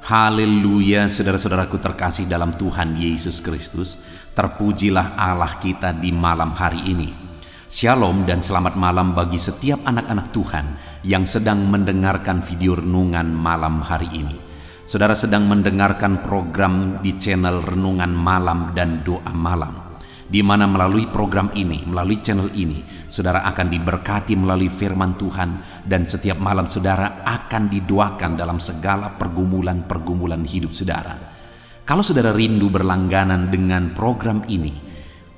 Haleluya, saudara-saudaraku terkasih dalam Tuhan Yesus Kristus. Terpujilah Allah kita di malam hari ini. Shalom dan selamat malam bagi setiap anak-anak Tuhan yang sedang mendengarkan video renungan malam hari ini. Saudara sedang mendengarkan program di channel Renungan Malam dan Doa Malam, di mana melalui program ini, melalui channel ini, saudara akan diberkati melalui firman Tuhan, dan setiap malam saudara akan didoakan dalam segala pergumulan-pergumulan hidup saudara. Kalau saudara rindu berlangganan dengan program ini,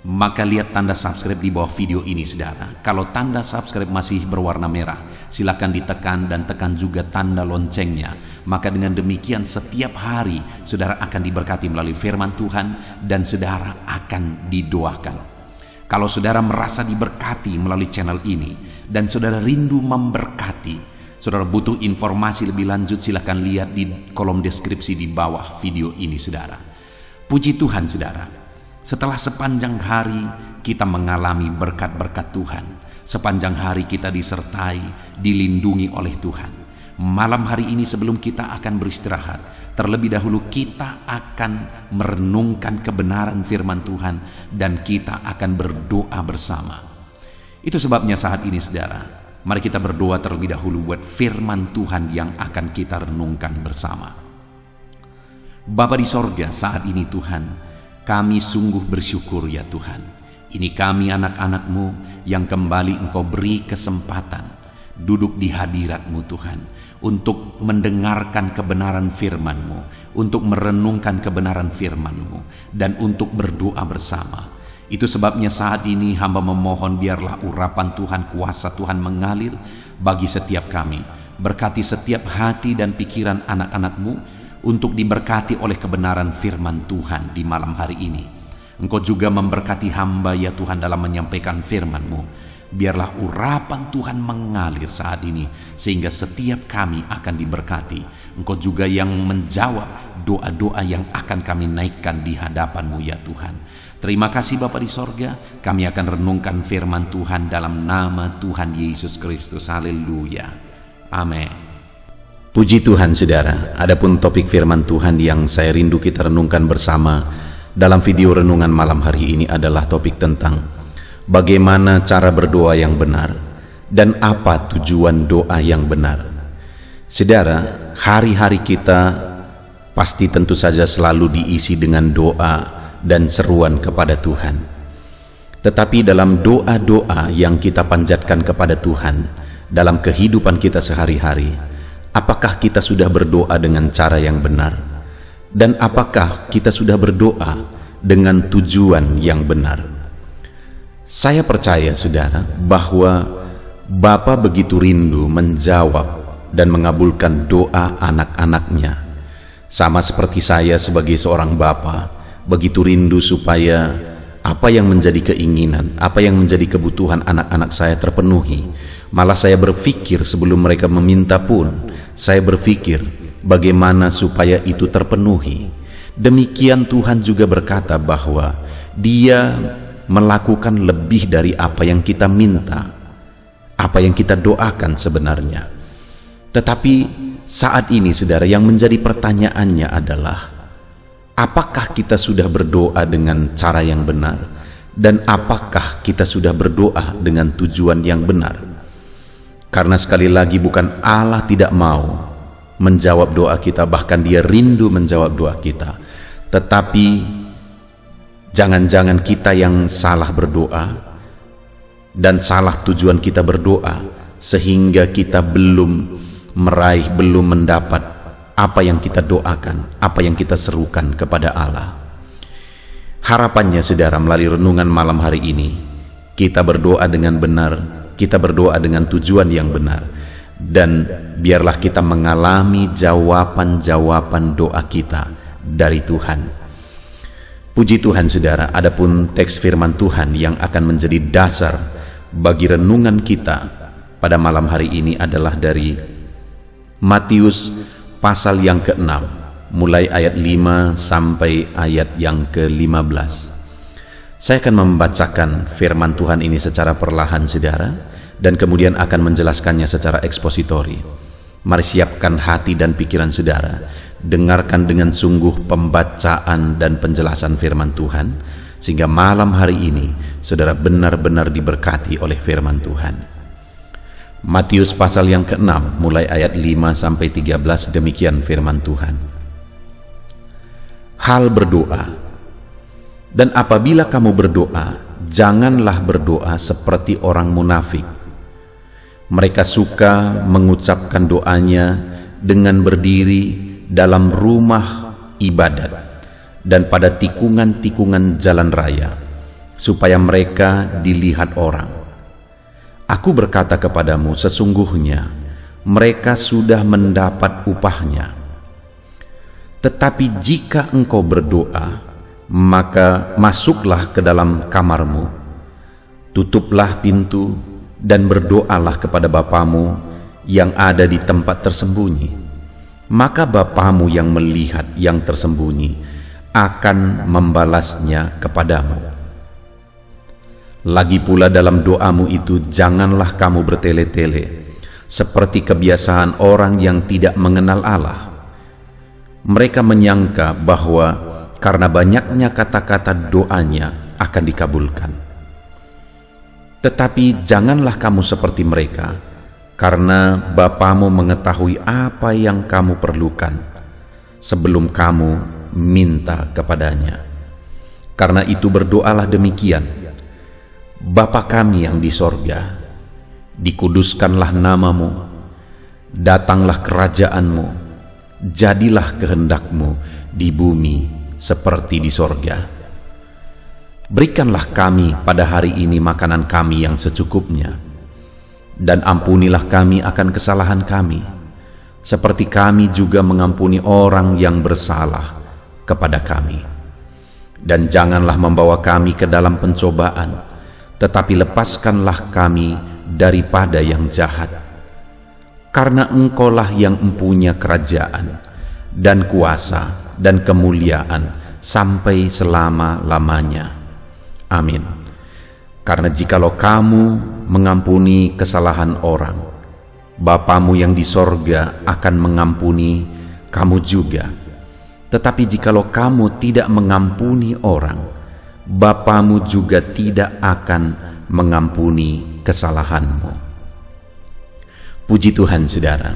maka lihat tanda subscribe di bawah video ini saudara. Kalau tanda subscribe masih berwarna merah, silakan ditekan dan tekan juga tanda loncengnya. Maka dengan demikian setiap hari saudara akan diberkati melalui firman Tuhan dan saudara akan didoakan. Kalau saudara merasa diberkati melalui channel ini dan saudara rindu memberkati, saudara butuh informasi lebih lanjut, silakan lihat di kolom deskripsi di bawah video ini saudara. Puji Tuhan saudara. Setelah sepanjang hari kita mengalami berkat-berkat Tuhan, sepanjang hari kita disertai, dilindungi oleh Tuhan. Malam hari ini sebelum kita akan beristirahat, terlebih dahulu kita akan merenungkan kebenaran firman Tuhan dan kita akan berdoa bersama. Itu sebabnya saat ini saudara, mari kita berdoa terlebih dahulu buat firman Tuhan yang akan kita renungkan bersama. Bapa di sorga, saat ini Tuhan, kami sungguh bersyukur ya Tuhan. Ini kami anak-anak-Mu yang kembali Engkau beri kesempatan duduk di hadirat-Mu Tuhan, untuk mendengarkan kebenaran firman-Mu, untuk merenungkan kebenaran firman-Mu, dan untuk berdoa bersama. Itu sebabnya saat ini hamba memohon biarlah urapan Tuhan, kuasa Tuhan mengalir bagi setiap kami. Berkati setiap hati dan pikiran anak-anak-Mu untuk diberkati oleh kebenaran firman Tuhan di malam hari ini. Engkau juga memberkati hamba ya Tuhan dalam menyampaikan firman-Mu. Biarlah urapan Tuhan mengalir saat ini, sehingga setiap kami akan diberkati. Engkau juga yang menjawab doa-doa yang akan kami naikkan di hadapan-Mu ya Tuhan. Terima kasih Bapa di sorga, kami akan renungkan firman Tuhan dalam nama Tuhan Yesus Kristus. Haleluya. Amin. Puji Tuhan saudara, adapun topik firman Tuhan yang saya rindu kita renungkan bersama dalam video renungan malam hari ini adalah topik tentang bagaimana cara berdoa yang benar dan apa tujuan doa yang benar. Saudara, hari-hari kita pasti tentu saja selalu diisi dengan doa dan seruan kepada Tuhan. Tetapi dalam doa-doa yang kita panjatkan kepada Tuhan dalam kehidupan kita sehari-hari, apakah kita sudah berdoa dengan cara yang benar? Dan apakah kita sudah berdoa dengan tujuan yang benar? Saya percaya saudara bahwa Bapa begitu rindu menjawab dan mengabulkan doa anak-anaknya. Sama seperti saya sebagai seorang bapa, begitu rindu supaya apa yang menjadi keinginan, apa yang menjadi kebutuhan anak-anak saya terpenuhi. Malah saya berpikir sebelum mereka meminta pun, saya berpikir bagaimana supaya itu terpenuhi. Demikian Tuhan juga berkata bahwa Dia melakukan lebih dari apa yang kita minta, apa yang kita doakan sebenarnya. Tetapi saat ini saudara, yang menjadi pertanyaannya adalah, apakah kita sudah berdoa dengan cara yang benar? Dan apakah kita sudah berdoa dengan tujuan yang benar? Karena sekali lagi bukan Allah tidak mau menjawab doa kita, bahkan Dia rindu menjawab doa kita. Tetapi jangan-jangan kita yang salah berdoa dan salah tujuan kita berdoa, sehingga kita belum meraih, belum mendapat apa yang kita doakan, apa yang kita serukan kepada Allah. Harapannya saudara, melalui renungan malam hari ini, kita berdoa dengan benar, kita berdoa dengan tujuan yang benar, dan biarlah kita mengalami jawaban-jawaban doa kita dari Tuhan. Puji Tuhan saudara, adapun teks firman Tuhan yang akan menjadi dasar bagi renungan kita pada malam hari ini adalah dari Matius pasal yang ke-6, mulai ayat 5 sampai ayat yang ke-15. Saya akan membacakan firman Tuhan ini secara perlahan saudara, dan kemudian akan menjelaskannya secara ekspositori. Mari siapkan hati dan pikiran saudara, dengarkan dengan sungguh pembacaan dan penjelasan firman Tuhan, sehingga malam hari ini saudara benar-benar diberkati oleh firman Tuhan. Matius pasal yang ke-6 mulai ayat 5-13, demikian firman Tuhan. Hal berdoa. Dan apabila kamu berdoa, janganlah berdoa seperti orang munafik. Mereka suka mengucapkan doanya dengan berdiri dalam rumah ibadat dan pada tikungan-tikungan jalan raya, supaya mereka dilihat orang. Aku berkata kepadamu, sesungguhnya mereka sudah mendapat upahnya. Tetapi jika engkau berdoa, maka masuklah ke dalam kamarmu, tutuplah pintu, dan berdoalah kepada Bapamu yang ada di tempat tersembunyi. Maka Bapamu yang melihat yang tersembunyi akan membalasnya kepadamu. Lagi pula dalam doamu itu janganlah kamu bertele-tele, seperti kebiasaan orang yang tidak mengenal Allah. Mereka menyangka bahwa karena banyaknya kata-kata doanya akan dikabulkan. Tetapi janganlah kamu seperti mereka, karena Bapamu mengetahui apa yang kamu perlukan sebelum kamu minta kepadanya. Karena itu berdoalah demikian: Bapa kami yang di sorga, dikuduskanlah namamu, datanglah kerajaanmu, jadilah kehendakmu di bumi seperti di sorga. Berikanlah kami pada hari ini makanan kami yang secukupnya, dan ampunilah kami akan kesalahan kami, seperti kami juga mengampuni orang yang bersalah kepada kami. Dan janganlah membawa kami ke dalam pencobaan, tetapi lepaskanlah kami daripada yang jahat. Karena Engkaulah yang mempunyai kerajaan, dan kuasa, dan kemuliaan, sampai selama-lamanya. Amin. Karena jikalau kamu mengampuni kesalahan orang, Bapamu yang di sorga akan mengampuni kamu juga. Tetapi jikalau kamu tidak mengampuni orang, Bapamu juga tidak akan mengampuni kesalahanmu. Puji Tuhan, saudara.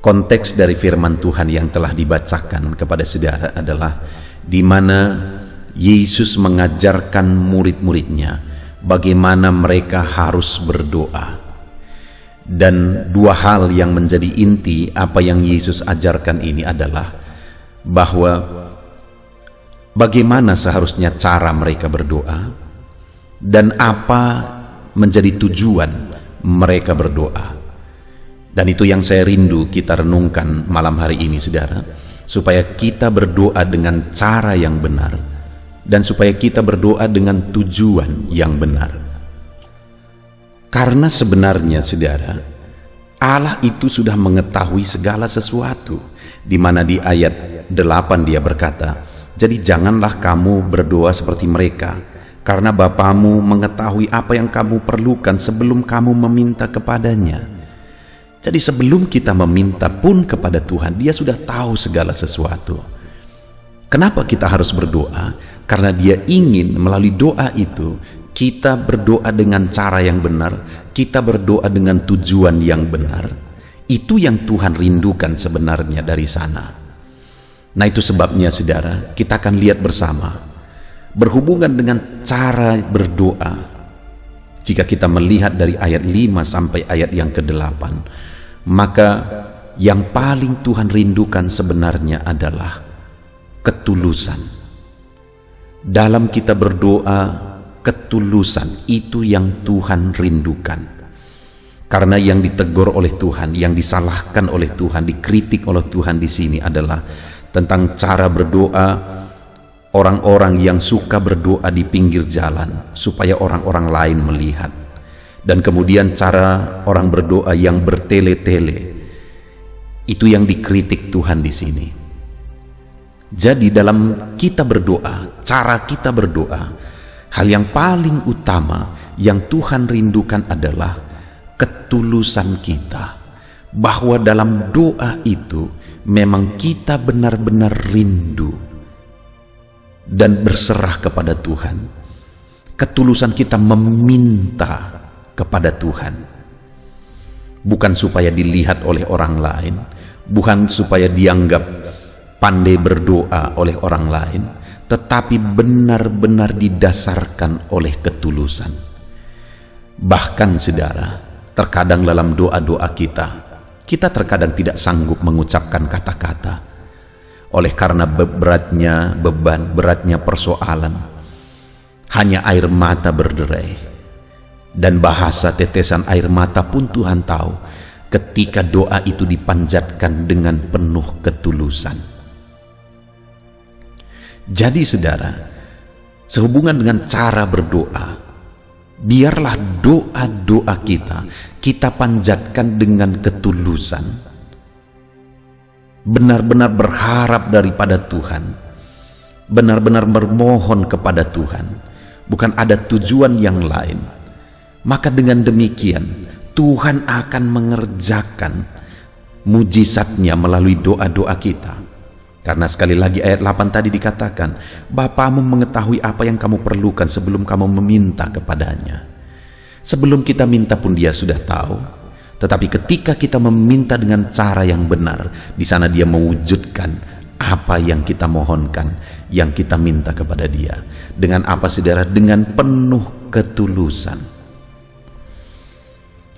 Konteks dari firman Tuhan yang telah dibacakan kepada saudara adalah di mana Yesus mengajarkan murid-muridnya bagaimana mereka harus berdoa. Dan dua hal yang menjadi inti apa yang Yesus ajarkan ini adalah bahwa bagaimana seharusnya cara mereka berdoa dan apa menjadi tujuan mereka berdoa. Dan itu yang saya rindu kita renungkan malam hari ini, saudara, supaya kita berdoa dengan cara yang benar dan supaya kita berdoa dengan tujuan yang benar. Karena sebenarnya, saudara, Allah itu sudah mengetahui segala sesuatu, di mana di ayat 8 dia berkata, jadi janganlah kamu berdoa seperti mereka, karena Bapamu mengetahui apa yang kamu perlukan sebelum kamu meminta kepadanya. Jadi sebelum kita meminta pun kepada Tuhan, Dia sudah tahu segala sesuatu. Kenapa kita harus berdoa? Karena Dia ingin melalui doa itu kita berdoa dengan cara yang benar, kita berdoa dengan tujuan yang benar. Itu yang Tuhan rindukan sebenarnya dari sana. Nah, itu sebabnya, saudara, kita akan lihat bersama berhubungan dengan cara berdoa. Jika kita melihat dari ayat 5 sampai ayat yang ke-8, maka yang paling Tuhan rindukan sebenarnya adalah ketulusan. Dalam kita berdoa, ketulusan itu yang Tuhan rindukan. Karena yang ditegur oleh Tuhan, yang disalahkan oleh Tuhan, dikritik oleh Tuhan di sini adalah tentang cara berdoa orang-orang yang suka berdoa di pinggir jalan supaya orang-orang lain melihat. Dan kemudian cara orang berdoa yang bertele-tele, itu yang dikritik Tuhan di sini. Jadi dalam kita berdoa, cara kita berdoa, hal yang paling utama yang Tuhan rindukan adalah ketulusan kita. bahwa dalam doa itu memang kita benar-benar rindu dan berserah kepada Tuhan. Ketulusan kita meminta kepada Tuhan, bukan supaya dilihat oleh orang lain, bukan supaya dianggap pandai berdoa oleh orang lain, tetapi benar-benar didasarkan oleh ketulusan. Bahkan saudara, terkadang dalam doa-doa kita terkadang tidak sanggup mengucapkan kata-kata oleh karena beratnya beban, beratnya persoalan. Hanya air mata berderai, dan bahasa tetesan air mata pun Tuhan tahu ketika doa itu dipanjatkan dengan penuh ketulusan. Jadi saudara, sehubungan dengan cara berdoa, biarlah doa-doa kita panjatkan dengan ketulusan, benar-benar berharap daripada Tuhan, benar-benar bermohon kepada Tuhan, bukan ada tujuan yang lain. Maka dengan demikian Tuhan akan mengerjakan mujizatnya melalui doa-doa kita. Karena sekali lagi ayat 8 tadi dikatakan, Bapamu mengetahui apa yang kamu perlukan sebelum kamu meminta kepadanya. Sebelum kita minta pun Dia sudah tahu. Tetapi ketika kita meminta dengan cara yang benar, di sana Dia mewujudkan apa yang kita mohonkan, yang kita minta kepada Dia. Dengan apa saudara? Dengan penuh ketulusan.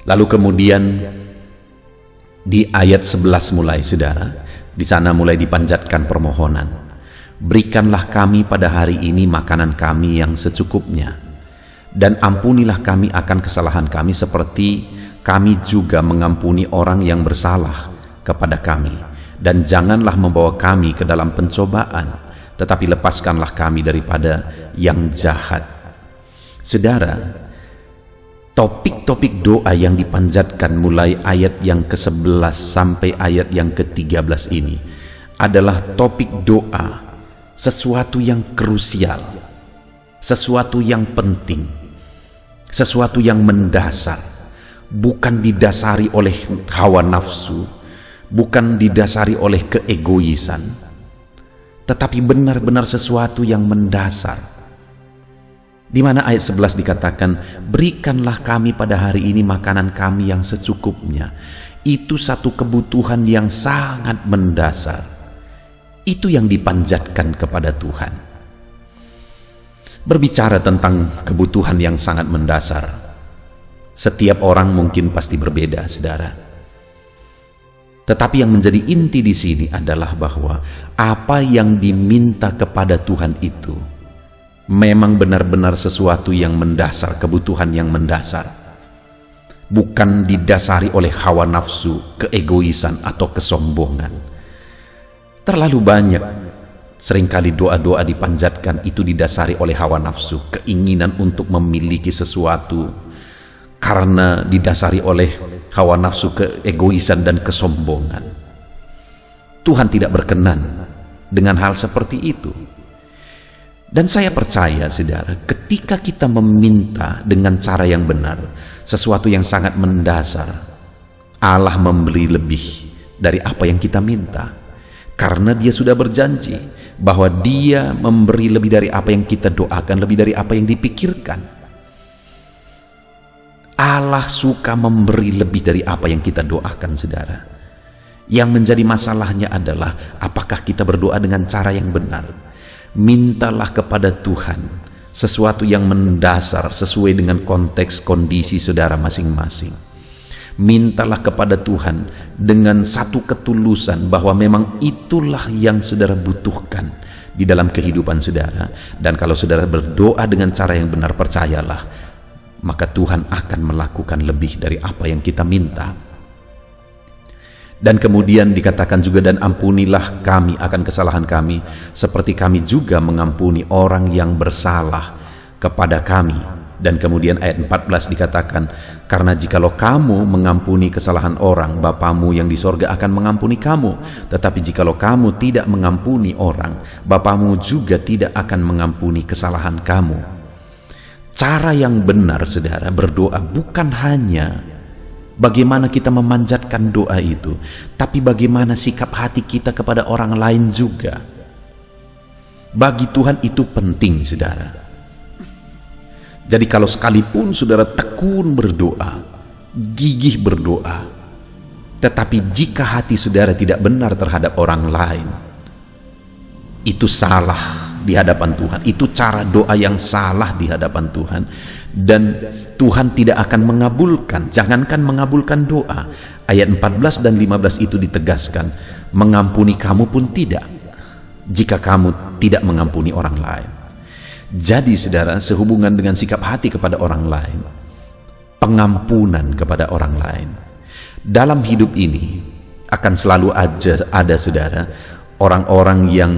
Lalu kemudian di ayat 11 mulai saudara, di sana mulai dipanjatkan permohonan. Berikanlah kami pada hari ini makanan kami yang secukupnya, dan ampunilah kami akan kesalahan kami seperti kami juga mengampuni orang yang bersalah kepada kami. Dan janganlah membawa kami ke dalam pencobaan, tetapi lepaskanlah kami daripada yang jahat. Saudara, topik-topik doa yang dipanjatkan mulai ayat yang ke-11 sampai ayat yang ke-13 ini adalah topik doa, sesuatu yang krusial, sesuatu yang penting, sesuatu yang mendasar, bukan didasari oleh hawa nafsu, bukan didasari oleh keegoisan, tetapi benar-benar sesuatu yang mendasar. Di mana ayat 11 dikatakan, berikanlah kami pada hari ini makanan kami yang secukupnya. Itu satu kebutuhan yang sangat mendasar. Itu yang dipanjatkan kepada Tuhan. Berbicara tentang kebutuhan yang sangat mendasar, setiap orang mungkin pasti berbeda, saudara. Tetapi yang menjadi inti di sini adalah bahwa apa yang diminta kepada Tuhan itu memang benar-benar sesuatu yang mendasar, kebutuhan yang mendasar, bukan didasari oleh hawa nafsu, keegoisan atau kesombongan. Terlalu banyak seringkali doa-doa dipanjatkan itu didasari oleh hawa nafsu, keinginan untuk memiliki sesuatu karena didasari oleh hawa nafsu, keegoisan dan kesombongan. Tuhan tidak berkenan dengan hal seperti itu. Dan saya percaya saudara, ketika kita meminta dengan cara yang benar, sesuatu yang sangat mendasar, Allah memberi lebih dari apa yang kita minta. Karena Dia sudah berjanji bahwa Dia memberi lebih dari apa yang kita doakan, lebih dari apa yang dipikirkan. Allah suka memberi lebih dari apa yang kita doakan, saudara. Yang menjadi masalahnya adalah apakah kita berdoa dengan cara yang benar. Mintalah kepada Tuhan sesuatu yang mendasar sesuai dengan konteks kondisi saudara masing-masing. Mintalah kepada Tuhan dengan satu ketulusan bahwa memang itulah yang saudara butuhkan di dalam kehidupan saudara. Dan kalau saudara berdoa dengan cara yang benar, percayalah, maka Tuhan akan melakukan lebih dari apa yang kita minta. Dan kemudian dikatakan juga, dan ampunilah kami akan kesalahan kami seperti kami juga mengampuni orang yang bersalah kepada kami. Dan kemudian ayat 14 dikatakan, karena jikalau kamu mengampuni kesalahan orang, Bapamu yang di sorga akan mengampuni kamu. Tetapi jikalau kamu tidak mengampuni orang, Bapamu juga tidak akan mengampuni kesalahan kamu. Cara yang benar saudara berdoa bukan hanya bagaimana kita memanjatkan doa itu, tapi bagaimana sikap hati kita kepada orang lain juga. Bagi Tuhan itu penting, saudara. Jadi kalau sekalipun saudara tekun berdoa, gigih berdoa, tetapi jika hati saudara tidak benar terhadap orang lain, itu salah di hadapan Tuhan. Itu cara doa yang salah di hadapan Tuhan, dan Tuhan tidak akan mengabulkan. Jangankan mengabulkan doa, ayat 14 dan 15 itu ditegaskan, mengampuni kamu pun tidak, jika kamu tidak mengampuni orang lain. Jadi saudara, sehubungan dengan sikap hati kepada orang lain, pengampunan kepada orang lain, dalam hidup ini akan selalu ada saudara, orang-orang yang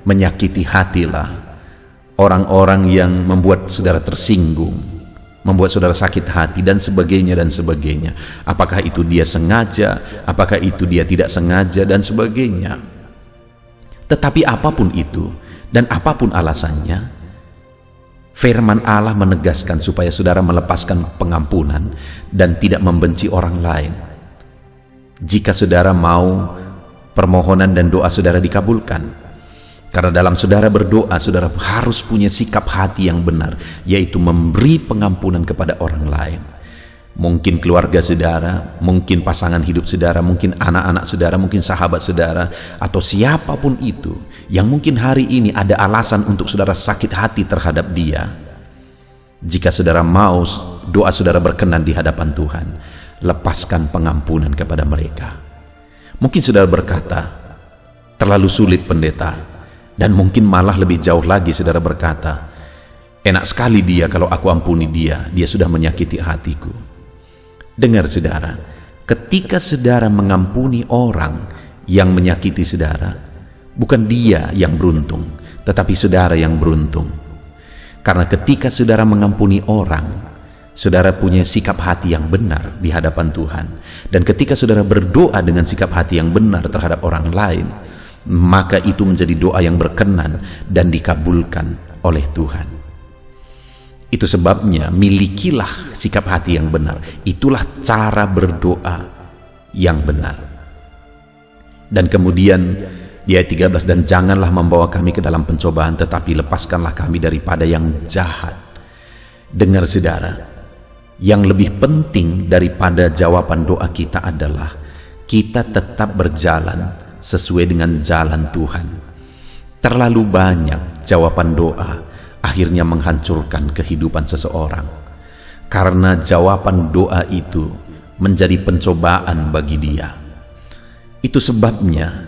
menyakiti hatilah, orang-orang yang membuat saudara tersinggung, membuat saudara sakit hati, dan sebagainya dan sebagainya. Apakah itu dia sengaja, apakah itu dia tidak sengaja, dan sebagainya. Tetapi apapun itu dan apapun alasannya, firman Allah menegaskan supaya saudara melepaskan pengampunan dan tidak membenci orang lain. Jika saudara mau permohonan dan doa saudara dikabulkan. Karena dalam saudara berdoa, saudara harus punya sikap hati yang benar, yaitu memberi pengampunan kepada orang lain. Mungkin keluarga saudara, mungkin pasangan hidup saudara, mungkin anak-anak saudara, mungkin sahabat saudara, atau siapapun itu yang mungkin hari ini ada alasan untuk saudara sakit hati terhadap dia. Jika saudara mau doa saudara berkenan di hadapan Tuhan, lepaskan pengampunan kepada mereka. Mungkin saudara berkata, terlalu sulit pendeta. Dan mungkin malah lebih jauh lagi saudara berkata, enak sekali dia kalau aku ampuni dia, dia sudah menyakiti hatiku. Dengar saudara, ketika saudara mengampuni orang yang menyakiti saudara, bukan dia yang beruntung, tetapi saudara yang beruntung. Karena ketika saudara mengampuni orang, saudara punya sikap hati yang benar di hadapan Tuhan. Dan ketika saudara berdoa dengan sikap hati yang benar terhadap orang lain, maka itu menjadi doa yang berkenan dan dikabulkan oleh Tuhan. Itu sebabnya milikilah sikap hati yang benar. Itulah cara berdoa yang benar. Dan kemudian di ayat 13, dan janganlah membawa kami ke dalam pencobaan, tetapi lepaskanlah kami daripada yang jahat. Dengar saudara, yang lebih penting daripada jawaban doa kita adalah kita tetap berjalan sesuai dengan jalan Tuhan. Terlalu banyak jawaban doa akhirnya menghancurkan kehidupan seseorang, karena jawaban doa itu menjadi pencobaan bagi dia. Itu sebabnya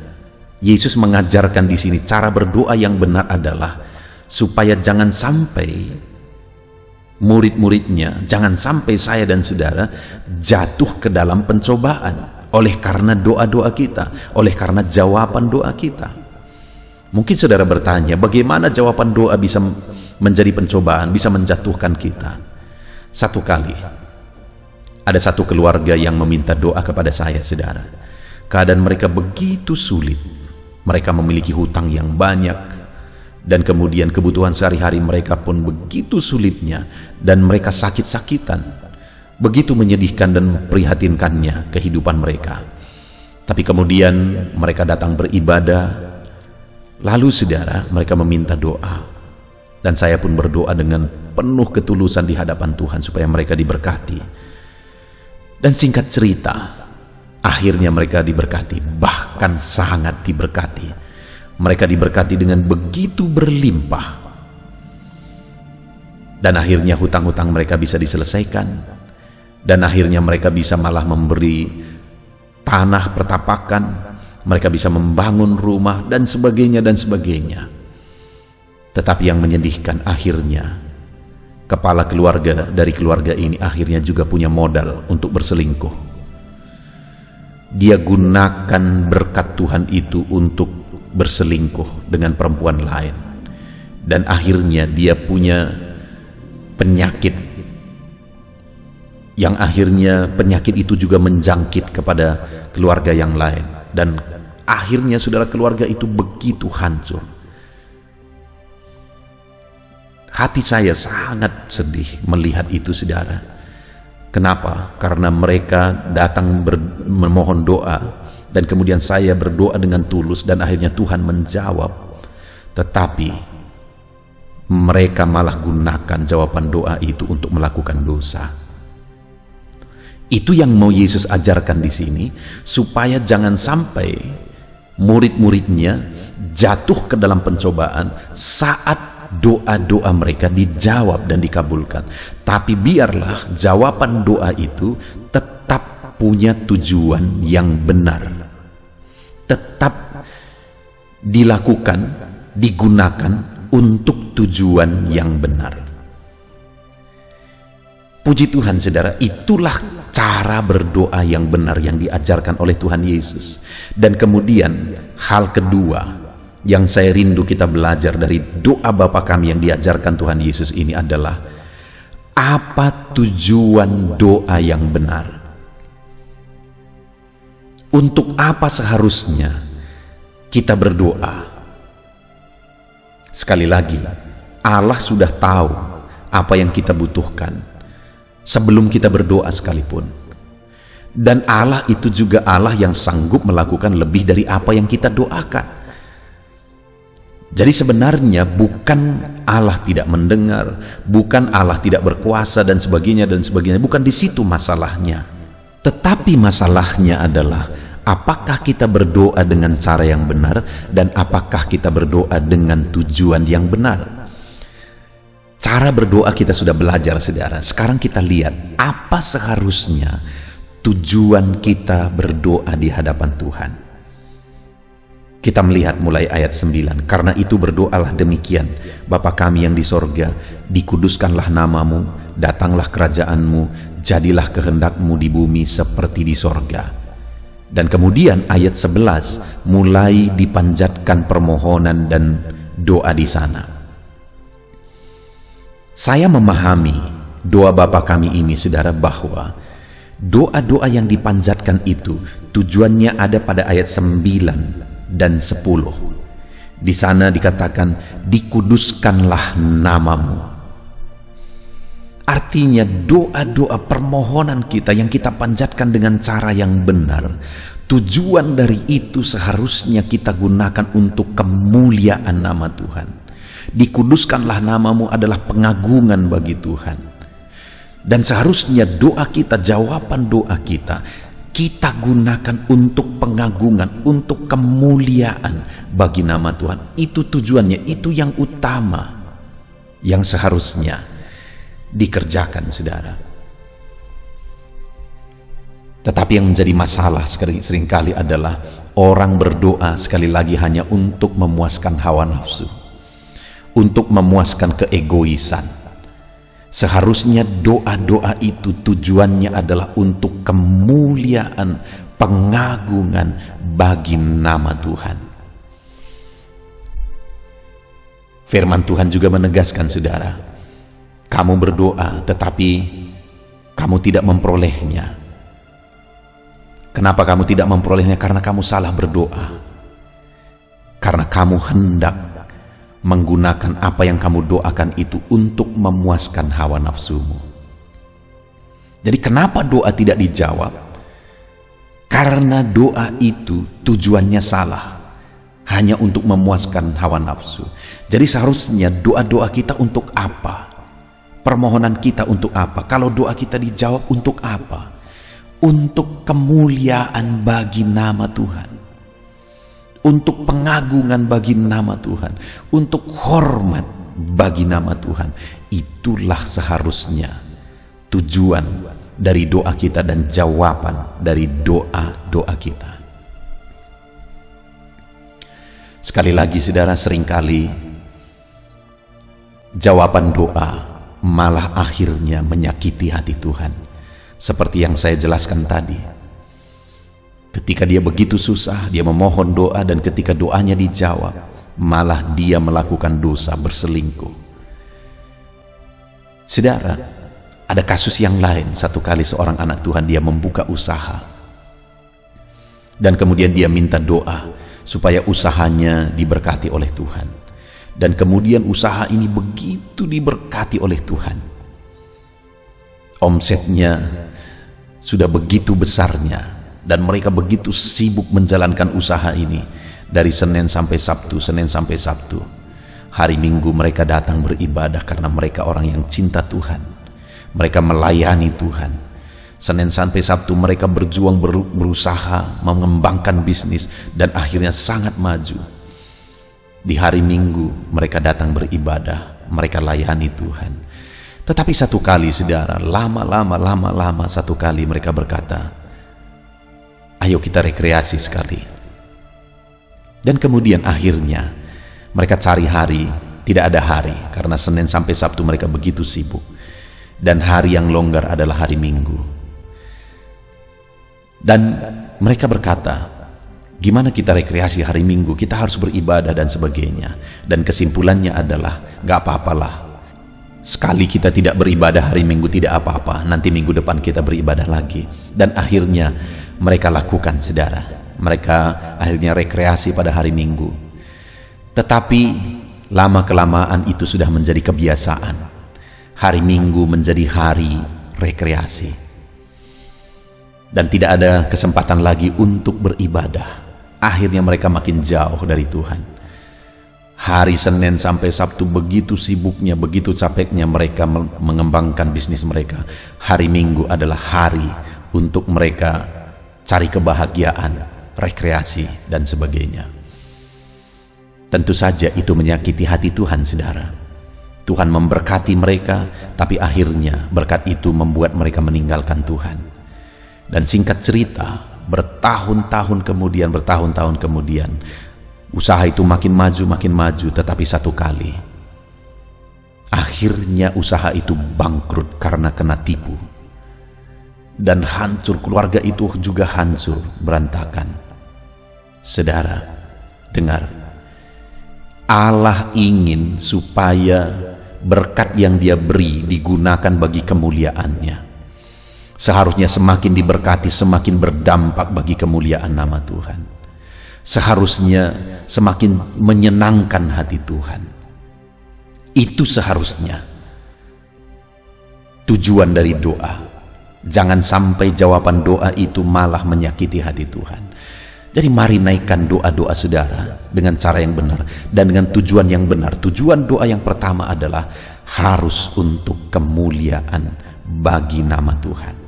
Yesus mengajarkan di sini cara berdoa yang benar adalah supaya jangan sampai murid-muridnya, jangan sampai saya dan saudara jatuh ke dalam pencobaan oleh karena doa-doa kita, oleh karena jawaban doa kita. Mungkin saudara bertanya, bagaimana jawaban doa bisa menjadi pencobaan, bisa menjatuhkan kita? Satu kali, ada satu keluarga yang meminta doa kepada saya, saudara. Keadaan mereka begitu sulit. Mereka memiliki hutang yang banyak, dan kemudian kebutuhan sehari-hari mereka pun begitu sulitnya, dan mereka sakit-sakitan. Begitu menyedihkan dan memprihatinkannya kehidupan mereka. Tapi kemudian mereka datang beribadah, lalu saudara, mereka meminta doa, dan saya pun berdoa dengan penuh ketulusan di hadapan Tuhan supaya mereka diberkati. Dan singkat cerita, akhirnya mereka diberkati, bahkan sangat diberkati. Mereka diberkati dengan begitu berlimpah, dan akhirnya hutang-hutang mereka bisa diselesaikan. Dan akhirnya mereka bisa malah memberi tanah pertapakan, mereka bisa membangun rumah, dan sebagainya dan sebagainya. Tetapi yang menyedihkan, akhirnya kepala keluarga dari keluarga ini akhirnya juga punya modal untuk berselingkuh. Dia gunakan berkat Tuhan itu untuk berselingkuh dengan perempuan lain, dan akhirnya dia punya penyakit, yang akhirnya penyakit itu juga menjangkit kepada keluarga yang lain, dan akhirnya saudara, keluarga itu begitu hancur. Hati saya sangat sedih melihat itu, saudara, Kenapa? Karena mereka datang memohon doa, dan kemudian saya berdoa dengan tulus, dan akhirnya Tuhan menjawab. Tetapi mereka malah gunakan jawaban doa itu untuk melakukan dosa. Itu yang mau Yesus ajarkan di sini, supaya jangan sampai murid-muridnya jatuh ke dalam pencobaan saat doa-doa mereka dijawab dan dikabulkan. Tapi biarlah jawaban doa itu tetap punya tujuan yang benar, tetap dilakukan, digunakan untuk tujuan yang benar. Puji Tuhan saudara, itulah cara berdoa yang benar yang diajarkan oleh Tuhan Yesus. Dan kemudian hal kedua yang saya rindu kita belajar dari doa Bapa kami yang diajarkan Tuhan Yesus ini adalah, apa tujuan doa yang benar? Untuk apa seharusnya kita berdoa? Sekali lagi, Allah sudah tahu apa yang kita butuhkan sebelum kita berdoa sekalipun. Dan Allah itu juga Allah yang sanggup melakukan lebih dari apa yang kita doakan. Jadi sebenarnya bukan Allah tidak mendengar, bukan Allah tidak berkuasa dan sebagainya, bukan di situ masalahnya. Tetapi masalahnya adalah, apakah kita berdoa dengan cara yang benar, dan apakah kita berdoa dengan tujuan yang benar? Cara berdoa kita sudah belajar saudara. Sekarang kita lihat apa seharusnya tujuan kita berdoa di hadapan Tuhan. Kita melihat mulai ayat 9. Karena itu berdoalah demikian, Bapa kami yang di sorga, dikuduskanlah namamu, datanglah kerajaanmu, jadilah kehendakmu di bumi seperti di sorga. Dan kemudian ayat 11 mulai dipanjatkan permohonan dan doa di sana. Saya memahami doa Bapa kami ini saudara, bahwa doa-doa yang dipanjatkan itu tujuannya ada pada ayat 9 dan 10. Di sana dikatakan, dikuduskanlah namamu. Artinya doa-doa permohonan kita yang kita panjatkan dengan cara yang benar, tujuan dari itu seharusnya kita gunakan untuk kemuliaan nama Tuhan. Dikuduskanlah namamu adalah pengagungan bagi Tuhan. Dan seharusnya doa kita, jawaban doa kita gunakan untuk pengagungan, untuk kemuliaan bagi nama Tuhan. Itu tujuannya, itu yang utama yang seharusnya dikerjakan saudara. Tetapi yang menjadi masalah seringkali adalah orang berdoa sekali lagi hanya untuk memuaskan hawa nafsu, untuk memuaskan keegoisan. Seharusnya doa-doa itu tujuannya adalah untuk kemuliaan, pengagungan bagi nama Tuhan. Firman Tuhan juga menegaskan saudara, kamu berdoa tetapi kamu tidak memperolehnya. Kenapa kamu tidak memperolehnya? Karena kamu salah berdoa. Karena kamu hendak menggunakan apa yang kamu doakan itu untuk memuaskan hawa nafsumu. Jadi kenapa doa tidak dijawab? Karena doa itu tujuannya salah, hanya untuk memuaskan hawa nafsu. Jadi seharusnya doa-doa kita untuk apa? Permohonan kita untuk apa? Kalau doa kita dijawab untuk apa? Untuk kemuliaan bagi nama Tuhan, untuk pengagungan bagi nama Tuhan, untuk hormat bagi nama Tuhan. Itulah seharusnya tujuan dari doa kita dan jawaban dari doa-doa kita. Sekali lagi saudara, seringkali jawaban doa malah akhirnya menyakiti hati Tuhan. Seperti yang saya jelaskan tadi, ketika dia begitu susah, dia memohon doa, dan ketika doanya dijawab, malah dia melakukan dosa, berselingkuh. Saudara, ada kasus yang lain. Satu kali seorang anak Tuhan, dia membuka usaha, dan kemudian dia minta doa supaya usahanya diberkati oleh Tuhan. Dan kemudian usaha ini begitu diberkati oleh Tuhan. omsetnya sudah begitu besarnya, dan mereka begitu sibuk menjalankan usaha ini dari Senin sampai Sabtu, Senin sampai Sabtu. Hari Minggu mereka datang beribadah karena mereka orang yang cinta Tuhan. Mereka melayani Tuhan. Senin sampai Sabtu mereka berjuang, berusaha mengembangkan bisnis, dan akhirnya sangat maju. Di hari Minggu mereka datang beribadah, mereka layani Tuhan. Tetapi satu kali, saudara, lama-lama satu kali mereka berkata, ayo kita rekreasi sekali. Dan kemudian akhirnya mereka cari hari, tidak ada hari, karena Senin sampai Sabtu mereka begitu sibuk. Dan hari yang longgar adalah hari Minggu. Dan mereka berkata, gimana kita rekreasi hari Minggu, kita harus beribadah dan sebagainya. Dan kesimpulannya adalah, gak apa-apalah, sekali kita tidak beribadah hari Minggu tidak apa-apa, nanti minggu depan kita beribadah lagi. Dan akhirnya mereka lakukan, saudara. Mereka akhirnya rekreasi pada hari Minggu. Tetapi lama-kelamaan itu sudah menjadi kebiasaan. Hari Minggu menjadi hari rekreasi. Dan tidak ada kesempatan lagi untuk beribadah. Akhirnya mereka makin jauh dari Tuhan. Hari Senin sampai Sabtu begitu sibuknya, begitu capeknya mereka mengembangkan bisnis mereka. Hari Minggu adalah hari untuk mereka cari kebahagiaan, rekreasi, dan sebagainya. Tentu saja itu menyakiti hati Tuhan, saudara. Tuhan memberkati mereka, tapi akhirnya berkat itu membuat mereka meninggalkan Tuhan. Dan singkat cerita, bertahun-tahun kemudian, usaha itu makin maju, tetapi satu kali, akhirnya usaha itu bangkrut karena kena tipu. Dan hancur, keluarga itu juga hancur, berantakan. Saudara, dengar. Allah ingin supaya berkat yang Dia beri digunakan bagi kemuliaannya. Seharusnya semakin diberkati, semakin berdampak bagi kemuliaan nama Tuhan. Seharusnya semakin menyenangkan hati Tuhan. Itu seharusnya tujuan dari doa. Jangan sampai jawaban doa itu malah menyakiti hati Tuhan. Jadi mari naikkan doa-doa saudara dengan cara yang benar dan dengan tujuan yang benar. Tujuan doa yang pertama adalah harus untuk kemuliaan bagi nama Tuhan.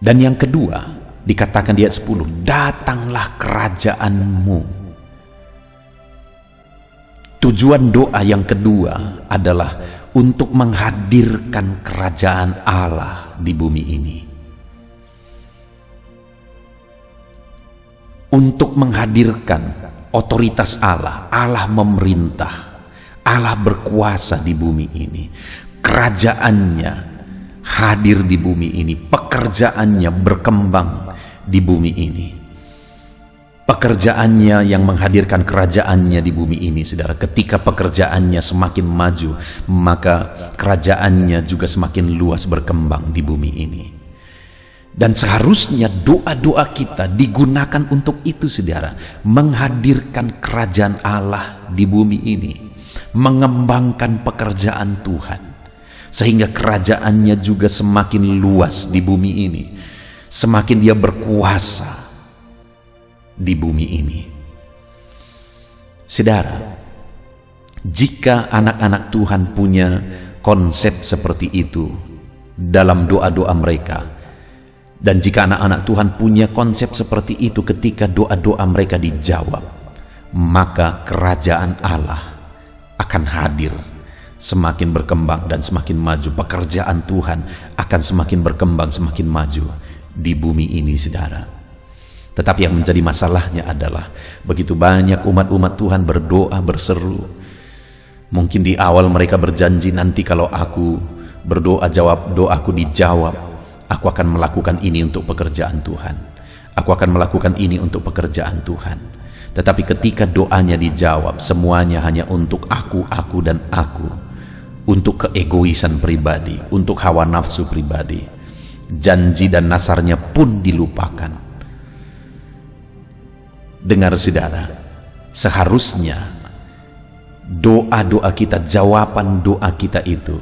Dan yang kedua, dikatakan di ayat 10, datanglah kerajaanmu. Tujuan doa yang kedua adalah untuk menghadirkan kerajaan Allah di bumi ini. Untuk menghadirkan otoritas Allah. Allah memerintah, Allah berkuasa di bumi ini. Kerajaannya hadir di bumi ini, pekerjaannya berkembang di bumi ini. Pekerjaannya yang menghadirkan kerajaannya di bumi ini, saudara. Ketika pekerjaannya semakin maju, maka kerajaannya juga semakin luas berkembang di bumi ini. Dan seharusnya doa-doa kita digunakan untuk itu, saudara. Menghadirkan kerajaan Allah di bumi ini. Mengembangkan pekerjaan Tuhan. Sehingga kerajaannya juga semakin luas di bumi ini. Semakin Dia berkuasa di bumi ini. Saudara, jika anak-anak Tuhan punya konsep seperti itu dalam doa-doa mereka, dan jika anak-anak Tuhan punya konsep seperti itu ketika doa-doa mereka dijawab, maka kerajaan Allah akan hadir, semakin berkembang dan semakin maju. Pekerjaan Tuhan akan semakin berkembang, semakin maju di bumi ini, saudara. Tetapi yang menjadi masalahnya adalah begitu banyak umat-umat Tuhan berdoa, berseru. Mungkin di awal mereka berjanji, nanti kalau aku berdoa, doaku dijawab, aku akan melakukan ini untuk pekerjaan Tuhan. Aku akan melakukan ini untuk pekerjaan Tuhan. Tetapi ketika doanya dijawab, semuanya hanya untuk aku dan aku. Untuk keegoisan pribadi, untuk hawa nafsu pribadi. Janji dan nasarnya pun dilupakan. Dengar saudara, seharusnya doa-doa kita, jawaban doa kita itu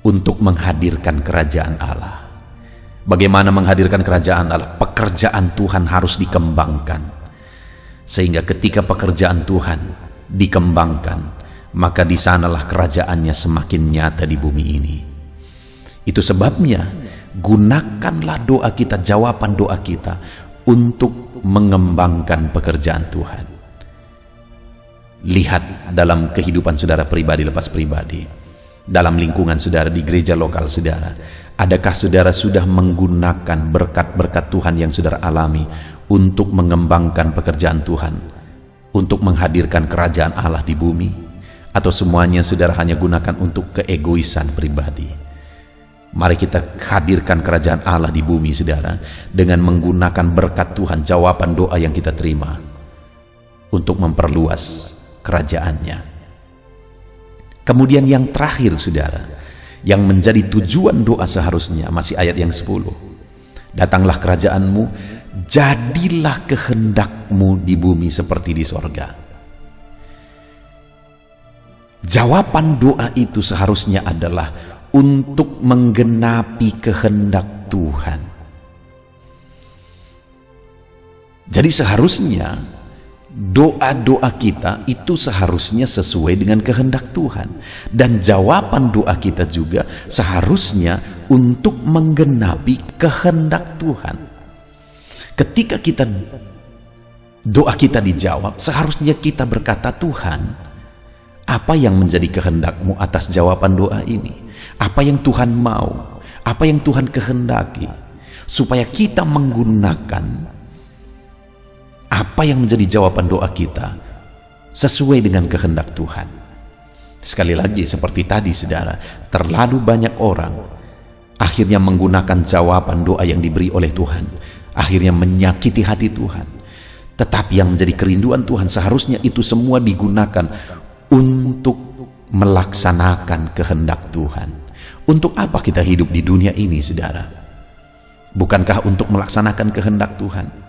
untuk menghadirkan kerajaan Allah. Bagaimana menghadirkan kerajaan Allah? Pekerjaan Tuhan harus dikembangkan, sehingga ketika pekerjaan Tuhan dikembangkan, maka di sanalah kerajaannya semakin nyata di bumi ini. Itu sebabnya gunakanlah doa kita, jawaban doa kita untuk mengembangkan pekerjaan Tuhan. Lihat dalam kehidupan saudara pribadi lepas pribadi, dalam lingkungan saudara di gereja lokal saudara, adakah saudara sudah menggunakan berkat-berkat Tuhan yang saudara alami untuk mengembangkan pekerjaan Tuhan, untuk menghadirkan kerajaan Allah di bumi? Atau semuanya saudara hanya gunakan untuk keegoisan pribadi? Mari kita hadirkan kerajaan Allah di bumi saudara, dengan menggunakan berkat Tuhan, jawaban doa yang kita terima untuk memperluas kerajaannya. Kemudian yang terakhir saudara, yang menjadi tujuan doa seharusnya, masih ayat yang 10. Datanglah kerajaanmu, jadilah kehendakmu di bumi seperti di sorga. Jawaban doa itu seharusnya adalah untuk menggenapi kehendak Tuhan. Jadi seharusnya doa-doa kita itu seharusnya sesuai dengan kehendak Tuhan, dan jawaban doa kita juga seharusnya untuk menggenapi kehendak Tuhan. Ketika doa kita dijawab, seharusnya kita berkata, Tuhan, apa yang menjadi kehendak-Mu atas jawaban doa ini? Apa yang Tuhan mau? Apa yang Tuhan kehendaki? Supaya kita menggunakan apa yang menjadi jawaban doa kita sesuai dengan kehendak Tuhan. Sekali lagi seperti tadi saudara, terlalu banyak orang akhirnya menggunakan jawaban doa yang diberi oleh Tuhan, akhirnya menyakiti hati Tuhan. Tetapi yang menjadi kerinduan Tuhan seharusnya itu semua digunakan untuk melaksanakan kehendak Tuhan. Untuk apa kita hidup di dunia ini saudara? Bukankah untuk melaksanakan kehendak Tuhan?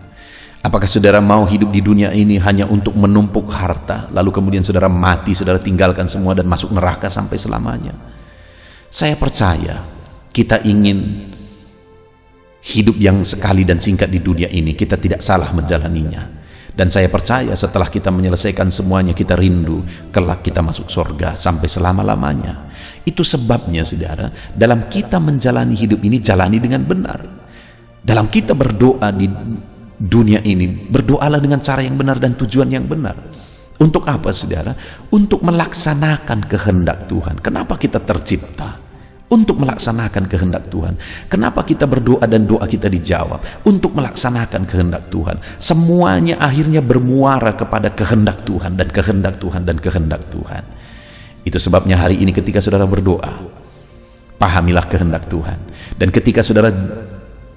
Apakah saudara mau hidup di dunia ini hanya untuk menumpuk harta, lalu kemudian saudara mati, saudara tinggalkan semua dan masuk neraka sampai selamanya? Saya percaya kita ingin hidup yang sekali dan singkat di dunia ini, kita tidak salah menjalaninya. Dan saya percaya setelah kita menyelesaikan semuanya, kita rindu kelak kita masuk surga sampai selama-lamanya. Itu sebabnya saudara, dalam kita menjalani hidup ini, jalani dengan benar. Dalam kita berdoa di dunia ini, berdoalah dengan cara yang benar dan tujuan yang benar. Untuk apa saudara? Untuk melaksanakan kehendak Tuhan. Kenapa kita tercipta? Untuk melaksanakan kehendak Tuhan. Kenapa kita berdoa dan doa kita dijawab? Untuk melaksanakan kehendak Tuhan. Semuanya akhirnya bermuara kepada kehendak Tuhan dan kehendak Tuhan dan kehendak Tuhan. Itu sebabnya hari ini ketika saudara berdoa, pahamilah kehendak Tuhan. Dan ketika saudara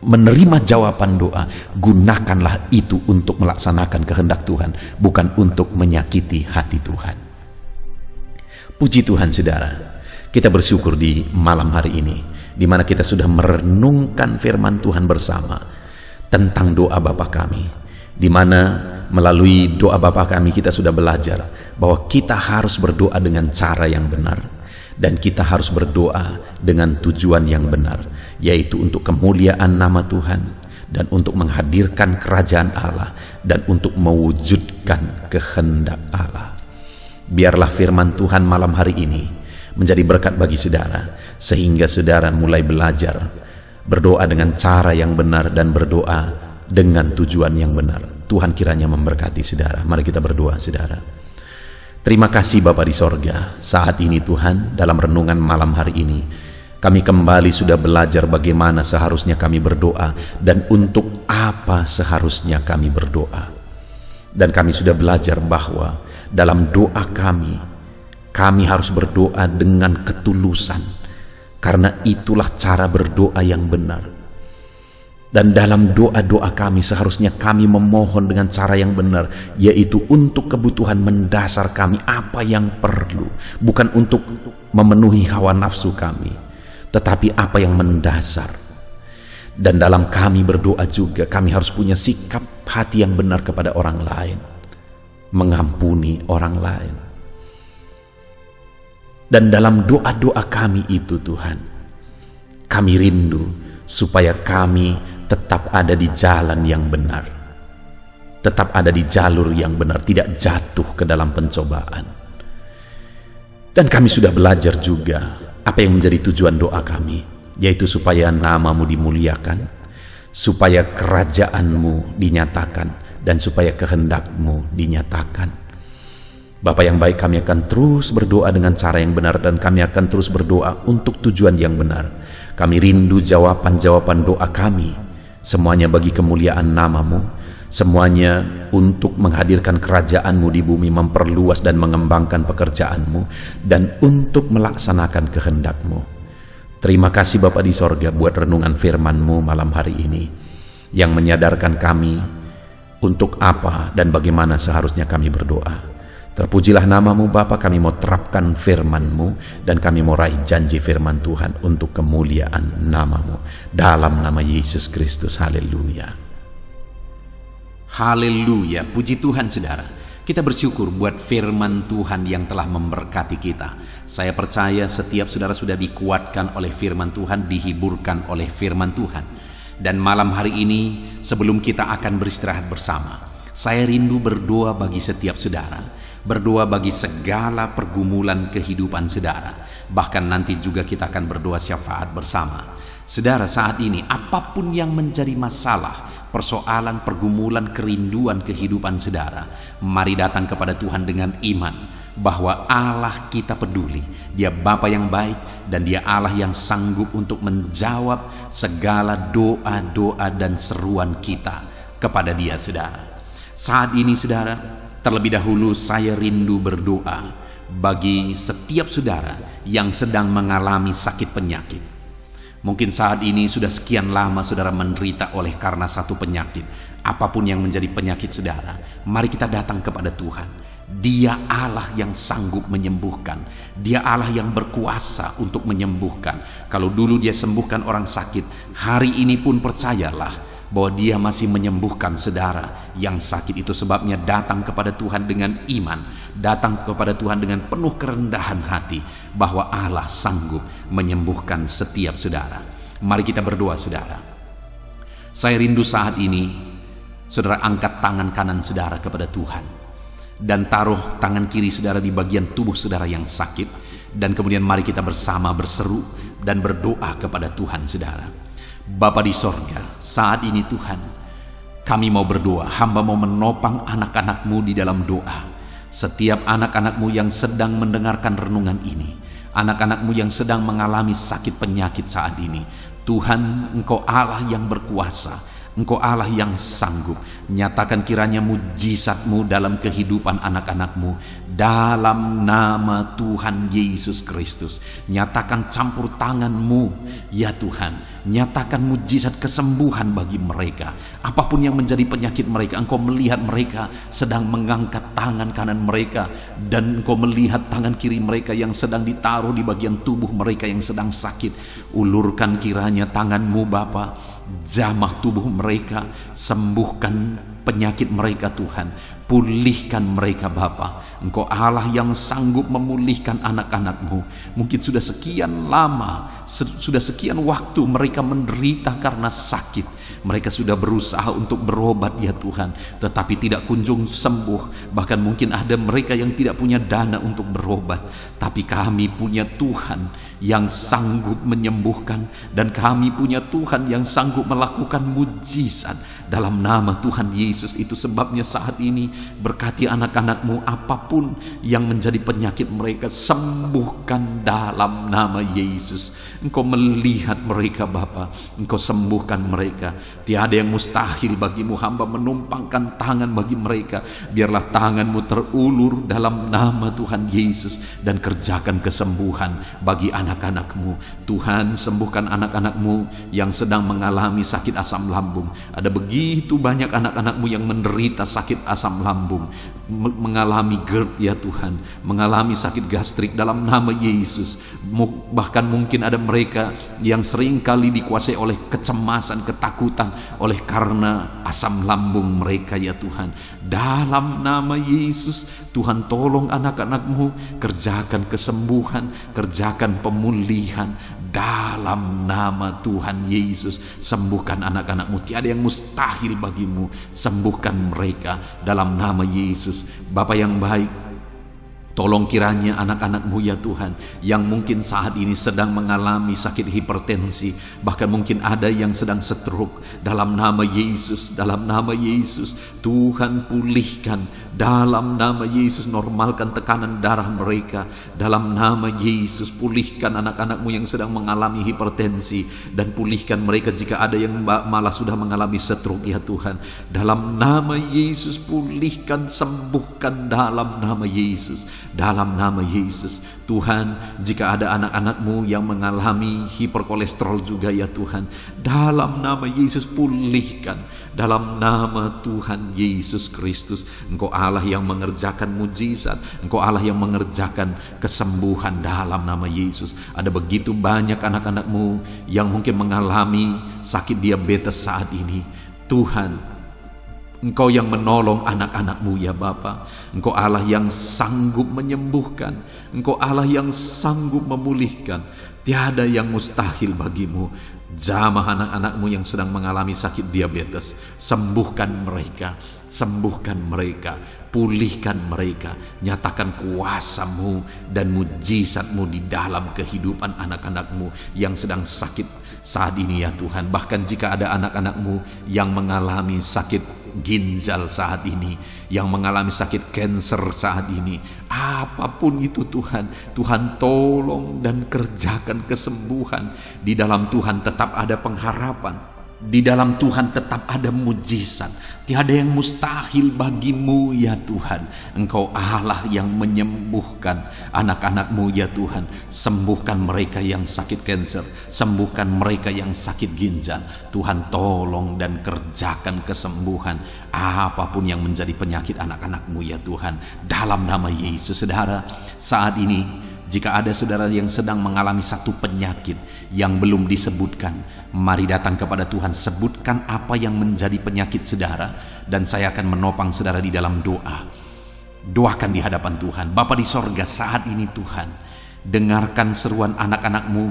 menerima jawaban doa, gunakanlah itu untuk melaksanakan kehendak Tuhan, bukan untuk menyakiti hati Tuhan. Puji Tuhan saudara. Kita bersyukur di malam hari ini, di mana kita sudah merenungkan firman Tuhan bersama tentang doa Bapa kami, di mana melalui doa Bapa kami kita sudah belajar bahwa kita harus berdoa dengan cara yang benar, dan kita harus berdoa dengan tujuan yang benar, yaitu untuk kemuliaan nama Tuhan, dan untuk menghadirkan kerajaan Allah, dan untuk mewujudkan kehendak Allah. Biarlah firman Tuhan malam hari ini menjadi berkat bagi saudara, sehingga saudara mulai belajar berdoa dengan cara yang benar dan berdoa dengan tujuan yang benar. Tuhan kiranya memberkati saudara. Mari kita berdoa saudara. Terima kasih Bapa di sorga, saat ini Tuhan, dalam renungan malam hari ini kami kembali sudah belajar bagaimana seharusnya kami berdoa dan untuk apa seharusnya kami berdoa. Dan kami sudah belajar bahwa dalam doa kami harus berdoa dengan ketulusan, karena itulah cara berdoa yang benar. Dan dalam doa-doa kami seharusnya kami memohon dengan cara yang benar, yaitu untuk kebutuhan mendasar kami, apa yang perlu, bukan untuk memenuhi hawa nafsu kami, tetapi apa yang mendasar. Dan dalam kami berdoa juga kami harus punya sikap hati yang benar kepada orang lain, mengampuni orang lain. Dan dalam doa-doa kami itu Tuhan, kami rindu supaya kami tetap ada di jalan yang benar, tetap ada di jalur yang benar, tidak jatuh ke dalam pencobaan. Dan kami sudah belajar juga apa yang menjadi tujuan doa kami, yaitu supaya nama-Mu dimuliakan, supaya kerajaan-Mu dinyatakan, dan supaya kehendak-Mu dinyatakan. Bapa yang baik, kami akan terus berdoa dengan cara yang benar, dan kami akan terus berdoa untuk tujuan yang benar. Kami rindu jawaban-jawaban doa kami, semuanya bagi kemuliaan nama-Mu, semuanya untuk menghadirkan kerajaan-Mu di bumi, memperluas dan mengembangkan pekerjaan-Mu, dan untuk melaksanakan kehendak-Mu. Terima kasih Bapa di sorga buat renungan firman-Mu malam hari ini, yang menyadarkan kami untuk apa dan bagaimana seharusnya kami berdoa. Terpujilah nama-Mu Bapa, kami mau terapkan firman-Mu, dan kami mau raih janji firman Tuhan untuk kemuliaan nama-Mu. Dalam nama Yesus Kristus, haleluya. Haleluya, puji Tuhan saudara. Kita bersyukur buat firman Tuhan yang telah memberkati kita. Saya percaya setiap saudara sudah dikuatkan oleh firman Tuhan, dihiburkan oleh firman Tuhan. Dan malam hari ini, sebelum kita akan beristirahat bersama, saya rindu berdoa bagi setiap saudara, berdoa bagi segala pergumulan kehidupan saudara. Bahkan nanti juga kita akan berdoa syafaat bersama. Saudara, saat ini apapun yang menjadi masalah, persoalan, pergumulan, kerinduan kehidupan saudara, mari datang kepada Tuhan dengan iman bahwa Allah kita peduli. Dia Bapa yang baik, dan Dia Allah yang sanggup untuk menjawab segala doa-doa dan seruan kita kepada Dia, saudara. Saat ini saudara, terlebih dahulu saya rindu berdoa bagi setiap saudara yang sedang mengalami sakit penyakit. Mungkin saat ini sudah sekian lama saudara menderita oleh karena satu penyakit. Apapun yang menjadi penyakit saudara, mari kita datang kepada Tuhan. Dia Allah yang sanggup menyembuhkan. Dia Allah yang berkuasa untuk menyembuhkan. Kalau dulu Dia sembuhkan orang sakit, hari ini pun percayalah bahwa Dia masih menyembuhkan saudara yang sakit. Itu sebabnya datang kepada Tuhan dengan iman, datang kepada Tuhan dengan penuh kerendahan hati, bahwa Allah sanggup menyembuhkan setiap saudara. Mari kita berdoa saudara. Saya rindu saat ini saudara angkat tangan kanan saudara kepada Tuhan, dan taruh tangan kiri saudara di bagian tubuh saudara yang sakit, dan kemudian mari kita bersama berseru dan berdoa kepada Tuhan saudara. Bapa di sorga, saat ini Tuhan, kami mau berdoa, hamba mau menopang anak-anak-Mu di dalam doa. Setiap anak-anak-Mu yang sedang mendengarkan renungan ini, anak-anak-Mu yang sedang mengalami sakit penyakit saat ini, Tuhan, Engkau Allah yang berkuasa, Engkau Allah yang sanggup. Nyatakan kiranya mujizat-Mu dalam kehidupan anak-anak-Mu, dalam nama Tuhan Yesus Kristus. Nyatakan campur tangan-Mu ya Tuhan, nyatakan mujizat kesembuhan bagi mereka. Apapun yang menjadi penyakit mereka, Engkau melihat mereka sedang mengangkat tangan kanan mereka, dan Engkau melihat tangan kiri mereka yang sedang ditaruh di bagian tubuh mereka yang sedang sakit. Ulurkan kiranya tangan-Mu Bapa, jamah tubuh mereka, sembuhkan penyakit mereka Tuhan, pulihkan mereka Bapa. Engkau Allah yang sanggup memulihkan anak-anak-Mu. Mungkin sudah sekian lama, sudah sekian waktu mereka menderita karena sakit. Mereka sudah berusaha untuk berobat ya Tuhan, tetapi tidak kunjung sembuh. Bahkan mungkin ada mereka yang tidak punya dana untuk berobat. Tapi kami punya Tuhan yang sanggup menyembuhkan, dan kami punya Tuhan yang sanggup melakukan mujizat dalam nama Tuhan Yesus. Itu sebabnya saat ini berkati anak-anak-Mu, apapun yang menjadi penyakit mereka, sembuhkan dalam nama Yesus. Engkau melihat mereka Bapa, Engkau sembuhkan mereka. Tiada yang mustahil bagimu, hamba menumpangkan tangan bagi mereka. Biarlah tangan-Mu terulur dalam nama Tuhan Yesus, dan kerjakan kesembuhan bagi anak-anak-Mu. Tuhan, sembuhkan anak-anak-Mu yang sedang mengalami sakit asam lambung. Ada begitu banyak anak-anak-Mu yang menderita sakit asam asam lambung, mengalami GERD ya Tuhan, mengalami sakit gastrik dalam nama Yesus. Bahkan mungkin ada mereka yang seringkali dikuasai oleh kecemasan, ketakutan oleh karena asam lambung mereka ya Tuhan. Dalam nama Yesus, Tuhan tolong anak-anak-Mu, kerjakan kesembuhan, kerjakan pemulihan. Dalam nama Tuhan Yesus, sembuhkan anak-anak-Mu. Tiada yang mustahil bagi-Mu. Sembuhkan mereka dalam nama Yesus. Bapa yang baik, tolong kiranya anak-anak-Mu ya Tuhan, yang mungkin saat ini sedang mengalami sakit hipertensi, bahkan mungkin ada yang sedang stroke, dalam nama Yesus, dalam nama Yesus, Tuhan pulihkan, dalam nama Yesus, normalkan tekanan darah mereka, dalam nama Yesus, pulihkan anak-anak-Mu yang sedang mengalami hipertensi, dan pulihkan mereka jika ada yang malah sudah mengalami stroke ya Tuhan, dalam nama Yesus, pulihkan, sembuhkan dalam nama Yesus. Dalam nama Yesus, Tuhan, jika ada anak-anak-Mu yang mengalami hiperkolesterol juga ya Tuhan, dalam nama Yesus pulihkan, dalam nama Tuhan Yesus Kristus. Engkau Allah yang mengerjakan mujizat, Engkau Allah yang mengerjakan kesembuhan dalam nama Yesus. Ada begitu banyak anak-anak-Mu yang mungkin mengalami sakit diabetes saat ini. Tuhan, Engkau yang menolong anak-anak-Mu ya Bapa. Engkau Allah yang sanggup menyembuhkan, Engkau Allah yang sanggup memulihkan. Tiada yang mustahil bagi-Mu. Jamah anak-anak-Mu yang sedang mengalami sakit diabetes, sembuhkan mereka, sembuhkan mereka, pulihkan mereka. Nyatakan kuasa-Mu dan mujizat-Mu di dalam kehidupan anak-anak-Mu yang sedang sakit saat ini ya Tuhan. Bahkan jika ada anak-anak-Mu yang mengalami sakit ginjal saat ini, yang mengalami sakit kanker saat ini, apapun itu Tuhan, Tuhan tolong dan kerjakan kesembuhan. Di dalam Tuhan tetap ada pengharapan, di dalam Tuhan tetap ada mujizat. Tiada yang mustahil bagi-Mu ya Tuhan. Engkau Allah yang menyembuhkan anak-anak-Mu ya Tuhan. Sembuhkan mereka yang sakit kanker, sembuhkan mereka yang sakit ginjal. Tuhan tolong dan kerjakan kesembuhan apapun yang menjadi penyakit anak-anak-Mu ya Tuhan, dalam nama Yesus. Saudara, saat ini jika ada saudara yang sedang mengalami satu penyakit yang belum disebutkan, mari datang kepada Tuhan, sebutkan apa yang menjadi penyakit saudara, dan saya akan menopang saudara di dalam doa. Doakan di hadapan Tuhan. Bapa di sorga, saat ini Tuhan, dengarkan seruan anak-anak-Mu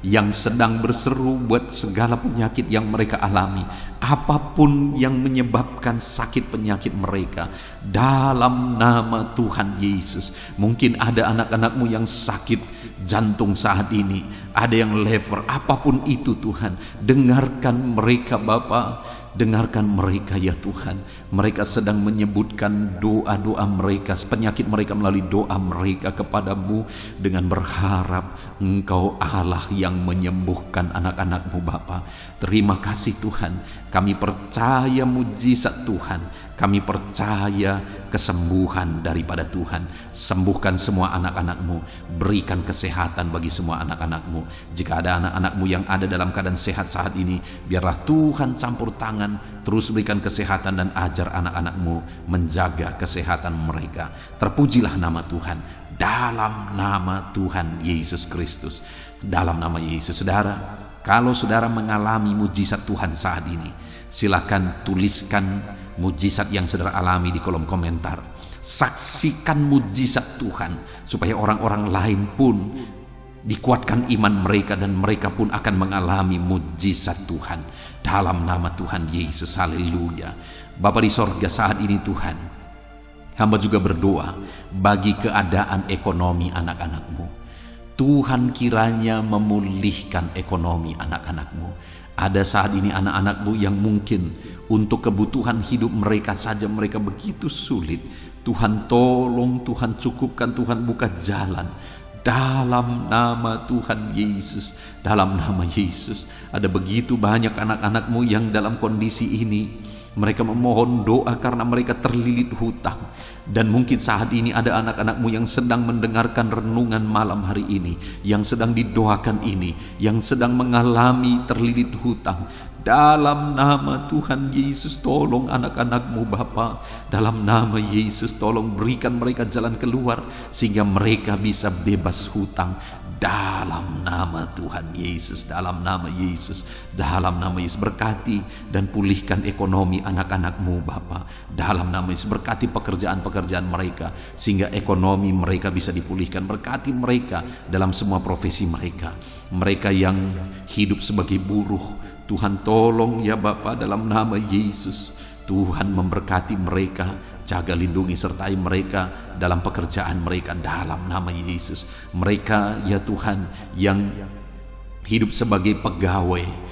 yang sedang berseru buat segala penyakit yang mereka alami, apapun yang menyebabkan sakit penyakit mereka, dalam nama Tuhan Yesus. Mungkin ada anak-anak-Mu yang sakit jantung saat ini, ada yang liver, apapun itu Tuhan, dengarkan mereka Bapa. Dengarkan mereka ya Tuhan. Mereka sedang menyebutkan doa-doa mereka, penyakit mereka melalui doa mereka kepadamu, dengan berharap Engkau Allah yang menyembuhkan anak-anak-Mu Bapa. Terima kasih Tuhan. Kami percaya mujizat Tuhan. Kami percaya kesembuhan daripada Tuhan. Sembuhkan semua anak-anak-Mu. Berikan kesehatan bagi semua anak-anak-Mu. Jika ada anak-anak-Mu yang ada dalam keadaan sehat saat ini, biarlah Tuhan campur tangan, terus berikan kesehatan dan ajar anak-anak-Mu menjaga kesehatan mereka. Terpujilah nama Tuhan, dalam nama Tuhan Yesus Kristus. Dalam nama Yesus. Saudara, kalau saudara mengalami mujizat Tuhan saat ini, silakan tuliskan mujizat yang saudara alami di kolom komentar. Saksikan mujizat Tuhan, supaya orang-orang lain pun dikuatkan iman mereka, dan mereka pun akan mengalami mujizat Tuhan. Dalam nama Tuhan Yesus, haleluya. Bapa di sorga, saat ini Tuhan, hamba juga berdoa bagi keadaan ekonomi anak-anak-Mu. Tuhan kiranya memulihkan ekonomi anak-anak-Mu. Ada saat ini anak-anak-Mu yang mungkin untuk kebutuhan hidup mereka saja mereka begitu sulit. Tuhan tolong, Tuhan cukupkan, Tuhan buka jalan. Dalam nama Tuhan Yesus, dalam nama Yesus. Ada begitu banyak anak-anak-Mu yang dalam kondisi ini. Mereka memohon doa karena mereka terlilit hutang. Dan mungkin saat ini ada anak-anak-Mu yang sedang mendengarkan renungan malam hari ini, yang sedang didoakan ini, yang sedang mengalami terlilit hutang. Dalam nama Tuhan Yesus, tolong anak-anak-Mu Bapa. Dalam nama Yesus, tolong berikan mereka jalan keluar sehingga mereka bisa bebas hutang. Dalam nama Tuhan Yesus, dalam nama Yesus, dalam nama Yesus, berkati dan pulihkan ekonomi anak-anak-Mu Bapa. Dalam nama Yesus, berkati pekerjaan-pekerjaan mereka sehingga ekonomi mereka bisa dipulihkan. Berkati mereka dalam semua profesi mereka. Mereka yang hidup sebagai buruh, Tuhan tolong ya Bapa, dalam nama Yesus. Tuhan memberkati mereka, jaga lindungi sertai mereka dalam pekerjaan mereka dalam nama Yesus. Mereka ya Tuhan yang hidup sebagai pegawai,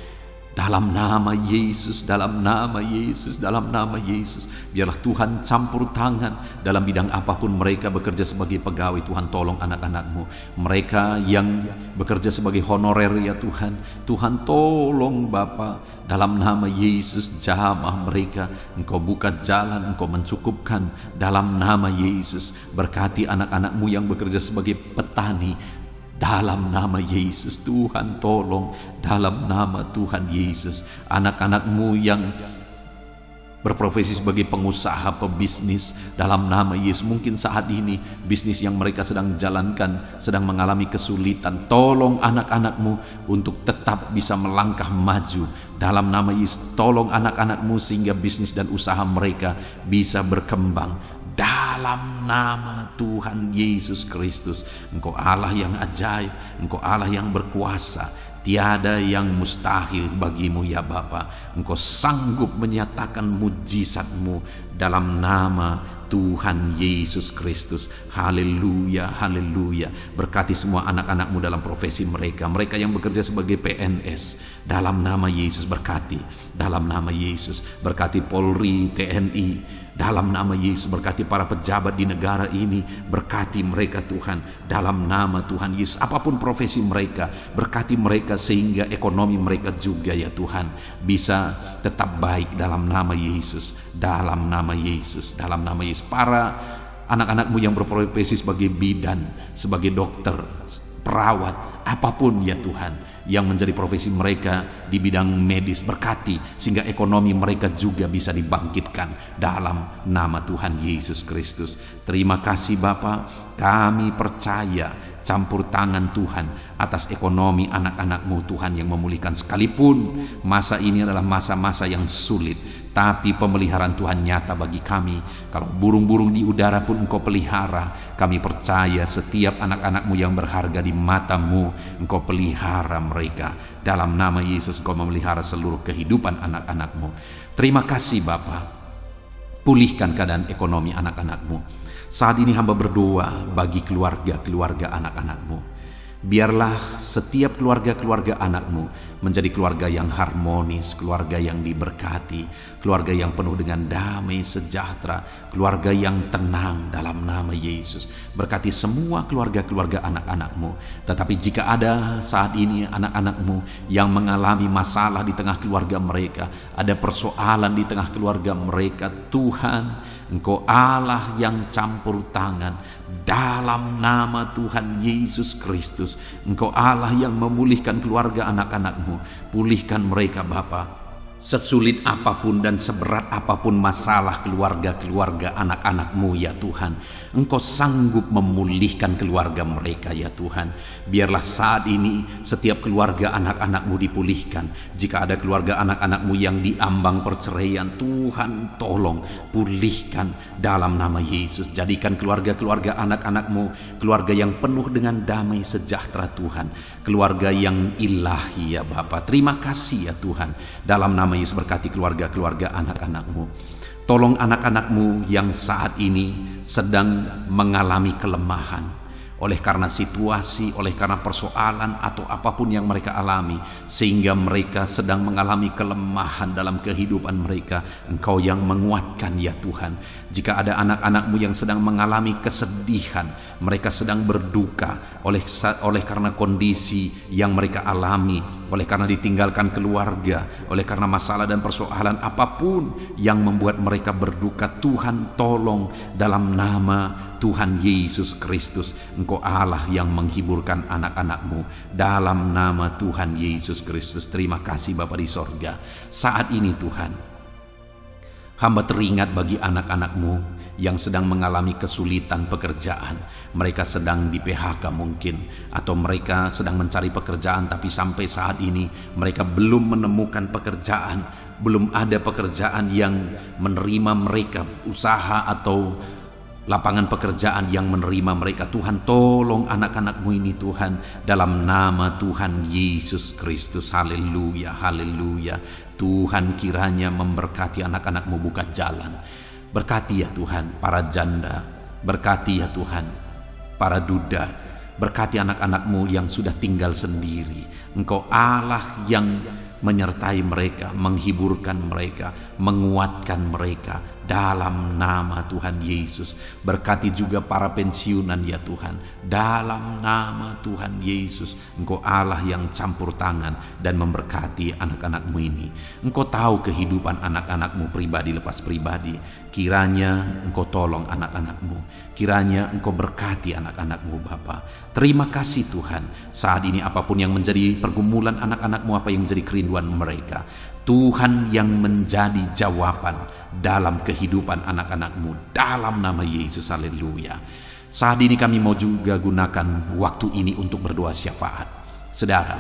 dalam nama Yesus, dalam nama Yesus, dalam nama Yesus, biarlah Tuhan campur tangan dalam bidang apapun mereka bekerja sebagai pegawai. Tuhan tolong anak-anak-Mu. Mereka yang bekerja sebagai honorer ya Tuhan, Tuhan tolong Bapa, dalam nama Yesus, jamah mereka. Engkau buka jalan, Engkau mencukupkan dalam nama Yesus. Berkati anak-anak-Mu yang bekerja sebagai petani, dalam nama Yesus. Tuhan tolong dalam nama Tuhan Yesus. Anak-anak-Mu yang berprofesi sebagai pengusaha, pebisnis, dalam nama Yesus. Mungkin saat ini bisnis yang mereka sedang jalankan sedang mengalami kesulitan. Tolong anak-anak-Mu untuk tetap bisa melangkah maju. Dalam nama Yesus, tolong anak-anak-Mu sehingga bisnis dan usaha mereka bisa berkembang. Dalam nama Tuhan Yesus Kristus. Engkau Allah yang ajaib, Engkau Allah yang berkuasa. Tiada yang mustahil bagimu ya Bapa. Engkau sanggup menyatakan mujizat-Mu dalam nama Tuhan Yesus Kristus. Haleluya, haleluya. Berkati semua anak-anak-Mu dalam profesi mereka. Mereka yang bekerja sebagai PNS, dalam nama Yesus berkati. Dalam nama Yesus berkati Polri, TNI. Dalam nama Yesus berkati para pejabat di negara ini. Berkati mereka Tuhan, dalam nama Tuhan Yesus. Apapun profesi mereka, berkati mereka sehingga ekonomi mereka juga ya Tuhan bisa tetap baik dalam nama Yesus. Dalam nama Yesus, dalam nama Yesus. Para anak-anak-Mu yang berprofesi sebagai bidan, sebagai dokter, perawat, apapun ya Tuhan yang menjadi profesi mereka di bidang medis, berkati sehingga ekonomi mereka juga bisa dibangkitkan dalam nama Tuhan Yesus Kristus. Terima kasih Bapa, kami percaya campur tangan Tuhan atas ekonomi anak-anak-Mu Tuhan yang memulihkan. Sekalipun masa ini adalah masa-masa yang sulit, tapi pemeliharaan Tuhan nyata bagi kami. Kalau burung-burung di udara pun Engkau pelihara, kami percaya setiap anak-anak-Mu yang berharga di mata-Mu, Engkau pelihara mereka. Dalam nama Yesus Engkau memelihara seluruh kehidupan anak-anak-Mu. Terima kasih Bapa, pulihkan keadaan ekonomi anak-anak-Mu. Saat ini hamba berdoa bagi keluarga-keluarga anak-anak-Mu. Biarlah setiap keluarga-keluarga anak-Mu menjadi keluarga yang harmonis, keluarga yang diberkati, keluarga yang penuh dengan damai sejahtera, keluarga yang tenang dalam nama Yesus. Berkati semua keluarga-keluarga anak-anak-Mu. Tetapi jika ada saat ini anak-anak-Mu yang mengalami masalah di tengah keluarga mereka, ada persoalan di tengah keluarga mereka, Tuhan, Engkau Allah yang campur tangan. Dalam nama Tuhan Yesus Kristus, Engkau Allah yang memulihkan keluarga anak-anak-Mu. Pulihkan mereka Bapa. Sesulit apapun dan seberat apapun masalah keluarga-keluarga anak-anak-Mu ya Tuhan, Engkau sanggup memulihkan keluarga mereka ya Tuhan. Biarlah saat ini setiap keluarga anak-anak-Mu dipulihkan. Jika ada keluarga anak-anak-Mu yang diambang perceraian, Tuhan tolong pulihkan dalam nama Yesus. Jadikan keluarga-keluarga anak-anak-Mu keluarga yang penuh dengan damai sejahtera Tuhan, keluarga yang ilahi ya Bapa. Terima kasih ya Tuhan. Dalam nama Yesus berkati keluarga-keluarga anak-anak-Mu. Tolong anak-anak-Mu yang saat ini sedang mengalami kelemahan oleh karena situasi, oleh karena persoalan atau apapun yang mereka alami, sehingga mereka sedang mengalami kelemahan dalam kehidupan mereka. Engkau yang menguatkan ya Tuhan. Jika ada anak-anak-Mu yang sedang mengalami kesedihan, mereka sedang berduka oleh karena kondisi yang mereka alami, oleh karena ditinggalkan keluarga, oleh karena masalah dan persoalan apapun yang membuat mereka berduka, Tuhan tolong dalam nama Tuhan Yesus Kristus. Engkau Engkau Allah yang menghiburkan anak-anak-Mu dalam nama Tuhan Yesus Kristus. Terima kasih Bapa di sorga. Saat ini Tuhan, hamba teringat bagi anak-anak-Mu yang sedang mengalami kesulitan pekerjaan. Mereka sedang di PHK mungkin, atau mereka sedang mencari pekerjaan, tapi sampai saat ini mereka belum menemukan pekerjaan. Belum ada pekerjaan yang menerima mereka, usaha atau lapangan pekerjaan yang menerima mereka. Tuhan, tolong anak-anak-Mu ini Tuhan, dalam nama Tuhan Yesus Kristus. Haleluya, haleluya. Tuhan kiranya memberkati anak-anak-Mu buka jalan. Berkati ya Tuhan para janda, berkati ya Tuhan para duda, berkati anak-anak-Mu yang sudah tinggal sendiri. Engkau Allah yang menyertai mereka, menghiburkan mereka, menguatkan mereka dalam nama Tuhan Yesus. Berkati juga para pensiunan ya Tuhan, dalam nama Tuhan Yesus. Engkau Allah yang campur tangan dan memberkati anak-anak-Mu ini. Engkau tahu kehidupan anak-anak-Mu pribadi lepas pribadi. Kiranya Engkau tolong anak-anak-Mu, kiranya Engkau berkati anak-anak-Mu Bapa. Terima kasih Tuhan. Saat ini apapun yang menjadi pergumulan anak-anak-Mu, apa yang menjadi kerinduan mereka, Tuhan yang menjadi jawaban dalam kehidupan anak-anak-Mu dalam nama Yesus. Haleluya. Saat ini kami mau juga gunakan waktu ini untuk berdoa syafaat. Saudara,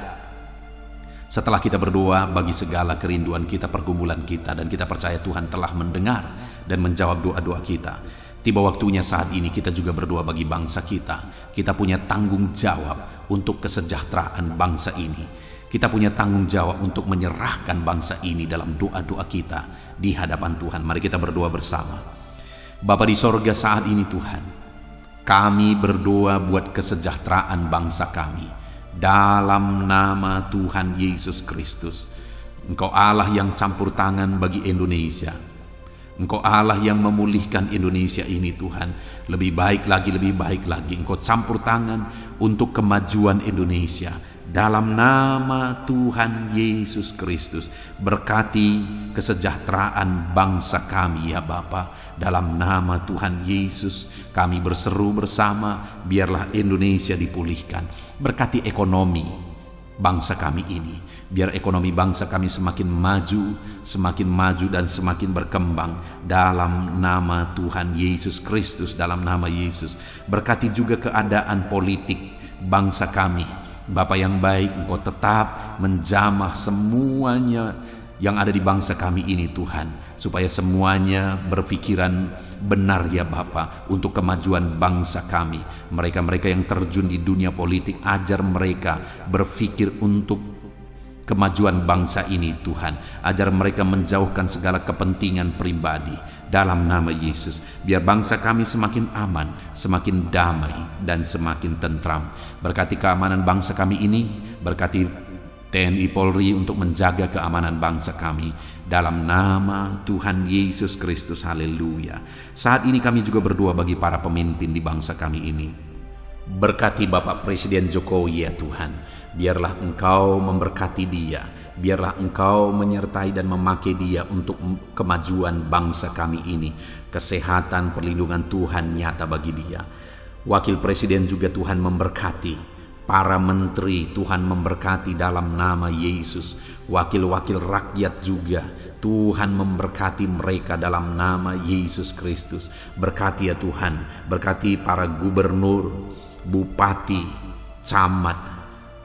setelah kita berdoa bagi segala kerinduan kita, pergumulan kita, dan kita percaya Tuhan telah mendengar dan menjawab doa-doa kita, tiba waktunya saat ini kita juga berdoa bagi bangsa kita. Kita punya tanggung jawab untuk kesejahteraan bangsa ini. Kita punya tanggung jawab untuk menyerahkan bangsa ini dalam doa-doa kita di hadapan Tuhan. Mari kita berdoa bersama. Bapa di sorga, saat ini Tuhan, kami berdoa buat kesejahteraan bangsa kami dalam nama Tuhan Yesus Kristus. Engkau Allah yang campur tangan bagi Indonesia. Engkau Allah yang memulihkan Indonesia ini Tuhan. Lebih baik lagi, lebih baik lagi. Engkau campur tangan untuk kemajuan Indonesia dalam nama Tuhan Yesus Kristus. Berkati kesejahteraan bangsa kami ya Bapa. Dalam nama Tuhan Yesus kami berseru bersama, biarlah Indonesia dipulihkan. Berkati ekonomi bangsa kami ini, biar ekonomi bangsa kami semakin maju dan semakin berkembang dalam nama Tuhan Yesus Kristus. Dalam nama Yesus, berkati juga keadaan politik bangsa kami. Bapa yang baik, Engkau tetap menjamah semuanya yang ada di bangsa kami ini Tuhan, supaya semuanya berpikiran benar ya Bapa untuk kemajuan bangsa kami. Mereka-mereka yang terjun di dunia politik, ajar mereka berpikir untuk kemajuan bangsa ini Tuhan. Ajar mereka menjauhkan segala kepentingan pribadi dalam nama Yesus. Biar bangsa kami semakin aman, semakin damai, dan semakin tentram. Berkati keamanan bangsa kami ini, berkati TNI Polri untuk menjaga keamanan bangsa kami dalam nama Tuhan Yesus Kristus. Haleluya. Saat ini kami juga berdoa bagi para pemimpin di bangsa kami ini. Berkati Bapak Presiden Jokowi ya Tuhan. Biarlah Engkau memberkati dia, biarlah Engkau menyertai dan memakai dia untuk kemajuan bangsa kami ini. Kesehatan, perlindungan Tuhan nyata bagi dia. Wakil Presiden juga Tuhan memberkati. Para menteri Tuhan memberkati dalam nama Yesus. Wakil-wakil rakyat juga Tuhan memberkati mereka dalam nama Yesus Kristus. Berkati ya Tuhan, berkati para gubernur, bupati, camat,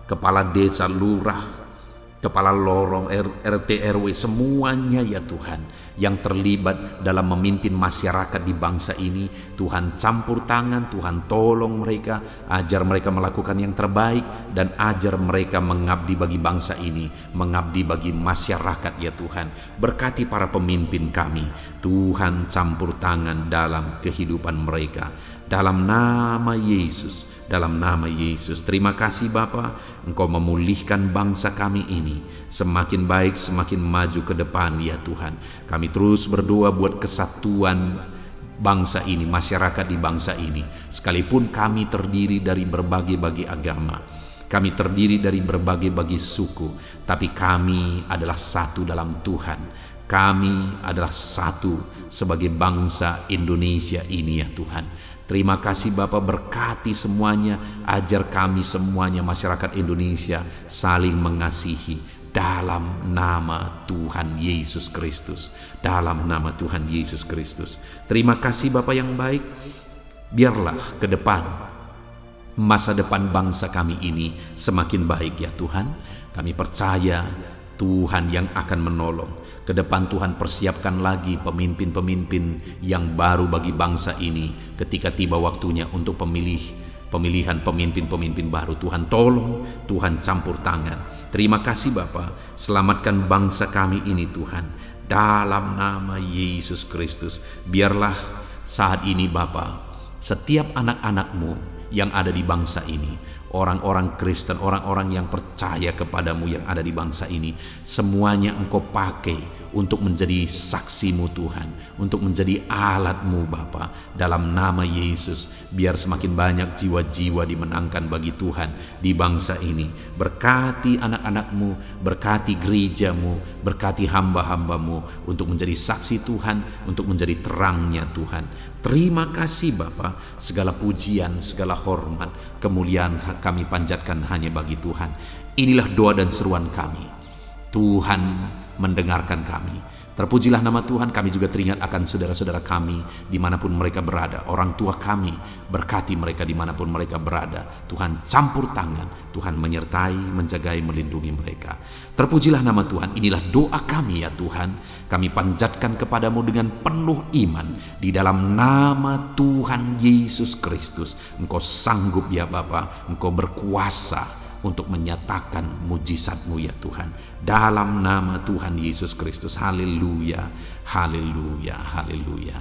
kepala desa, lurah, kepala lorong, RT RW, semuanya ya Tuhan yang terlibat dalam memimpin masyarakat di bangsa ini. Tuhan campur tangan, Tuhan tolong mereka, ajar mereka melakukan yang terbaik, dan ajar mereka mengabdi bagi bangsa ini, mengabdi bagi masyarakat ya Tuhan. Berkati para pemimpin kami, Tuhan campur tangan dalam kehidupan mereka dalam nama Yesus. Dalam nama Yesus, terima kasih Bapa, Engkau memulihkan bangsa kami ini semakin baik, semakin maju ke depan ya Tuhan. Kami terus berdoa buat kesatuan bangsa ini, masyarakat di bangsa ini. Sekalipun kami terdiri dari berbagai-bagai agama, kami terdiri dari berbagai-bagai suku, tapi kami adalah satu dalam Tuhan. Kami adalah satu sebagai bangsa Indonesia ini ya Tuhan. Terima kasih Bapa, berkati semuanya, ajar kami semuanya masyarakat Indonesia saling mengasihi dalam nama Tuhan Yesus Kristus. Dalam nama Tuhan Yesus Kristus. Terima kasih Bapa yang baik. Biarlah ke depan masa depan bangsa kami ini semakin baik ya Tuhan. Kami percaya Tuhan yang akan menolong. Ke depan Tuhan persiapkan lagi pemimpin-pemimpin yang baru bagi bangsa ini ketika tiba waktunya untuk pemilihan pemimpin-pemimpin baru. Tuhan tolong, Tuhan campur tangan. Terima kasih Bapa, selamatkan bangsa kami ini Tuhan. Dalam nama Yesus Kristus, biarlah saat ini Bapa, setiap anak-anak-Mu yang ada di bangsa ini, orang-orang Kristen, orang-orang yang percaya kepadamu yang ada di bangsa ini, semuanya Engkau pakai untuk menjadi saksimu Tuhan, untuk menjadi alatmu Bapa. Dalam nama Yesus, biar semakin banyak jiwa-jiwa dimenangkan bagi Tuhan di bangsa ini. Berkati anak-anakmu, berkati gerejamu, berkati hamba-hambamu untuk menjadi saksi Tuhan, untuk menjadi terangnya Tuhan. Terima kasih Bapa, segala pujian, segala hormat, kemuliaan kami panjatkan hanya bagi Tuhan. Inilah doa dan seruan kami. Tuhan mendengarkan kami. Terpujilah nama Tuhan. Kami juga teringat akan saudara-saudara kami dimanapun mereka berada, orang tua kami, berkati mereka dimanapun mereka berada. Tuhan campur tangan, Tuhan menyertai, menjagai, melindungi mereka. Terpujilah nama Tuhan. Inilah doa kami ya Tuhan. Kami panjatkan kepadamu dengan penuh iman di dalam nama Tuhan Yesus Kristus. Engkau sanggup ya Bapa, Engkau berkuasa untuk menyatakan mujizat-Mu ya Tuhan. Dalam nama Tuhan Yesus Kristus. Haleluya, haleluya, haleluya.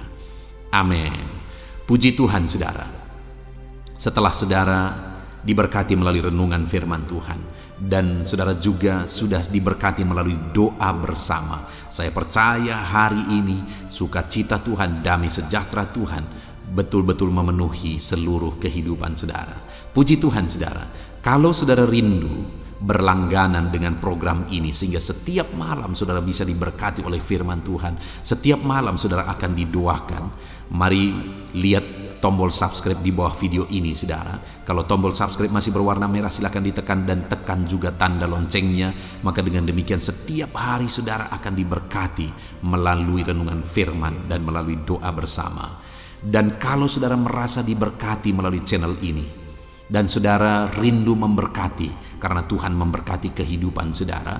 Amin. Puji Tuhan saudara. Setelah saudara diberkati melalui renungan firman Tuhan, dan saudara juga sudah diberkati melalui doa bersama, saya percaya hari ini sukacita Tuhan, damai sejahtera Tuhan betul-betul memenuhi seluruh kehidupan saudara. Puji Tuhan saudara. Kalau saudara rindu berlangganan dengan program ini sehingga setiap malam saudara bisa diberkati oleh firman Tuhan, setiap malam saudara akan didoakan, mari lihat tombol subscribe di bawah video ini saudara. Kalau tombol subscribe masih berwarna merah, silakan ditekan dan tekan juga tanda loncengnya. Maka dengan demikian setiap hari saudara akan diberkati melalui renungan firman dan melalui doa bersama. Dan kalau saudara merasa diberkati melalui channel ini, dan saudara rindu memberkati karena Tuhan memberkati kehidupan saudara,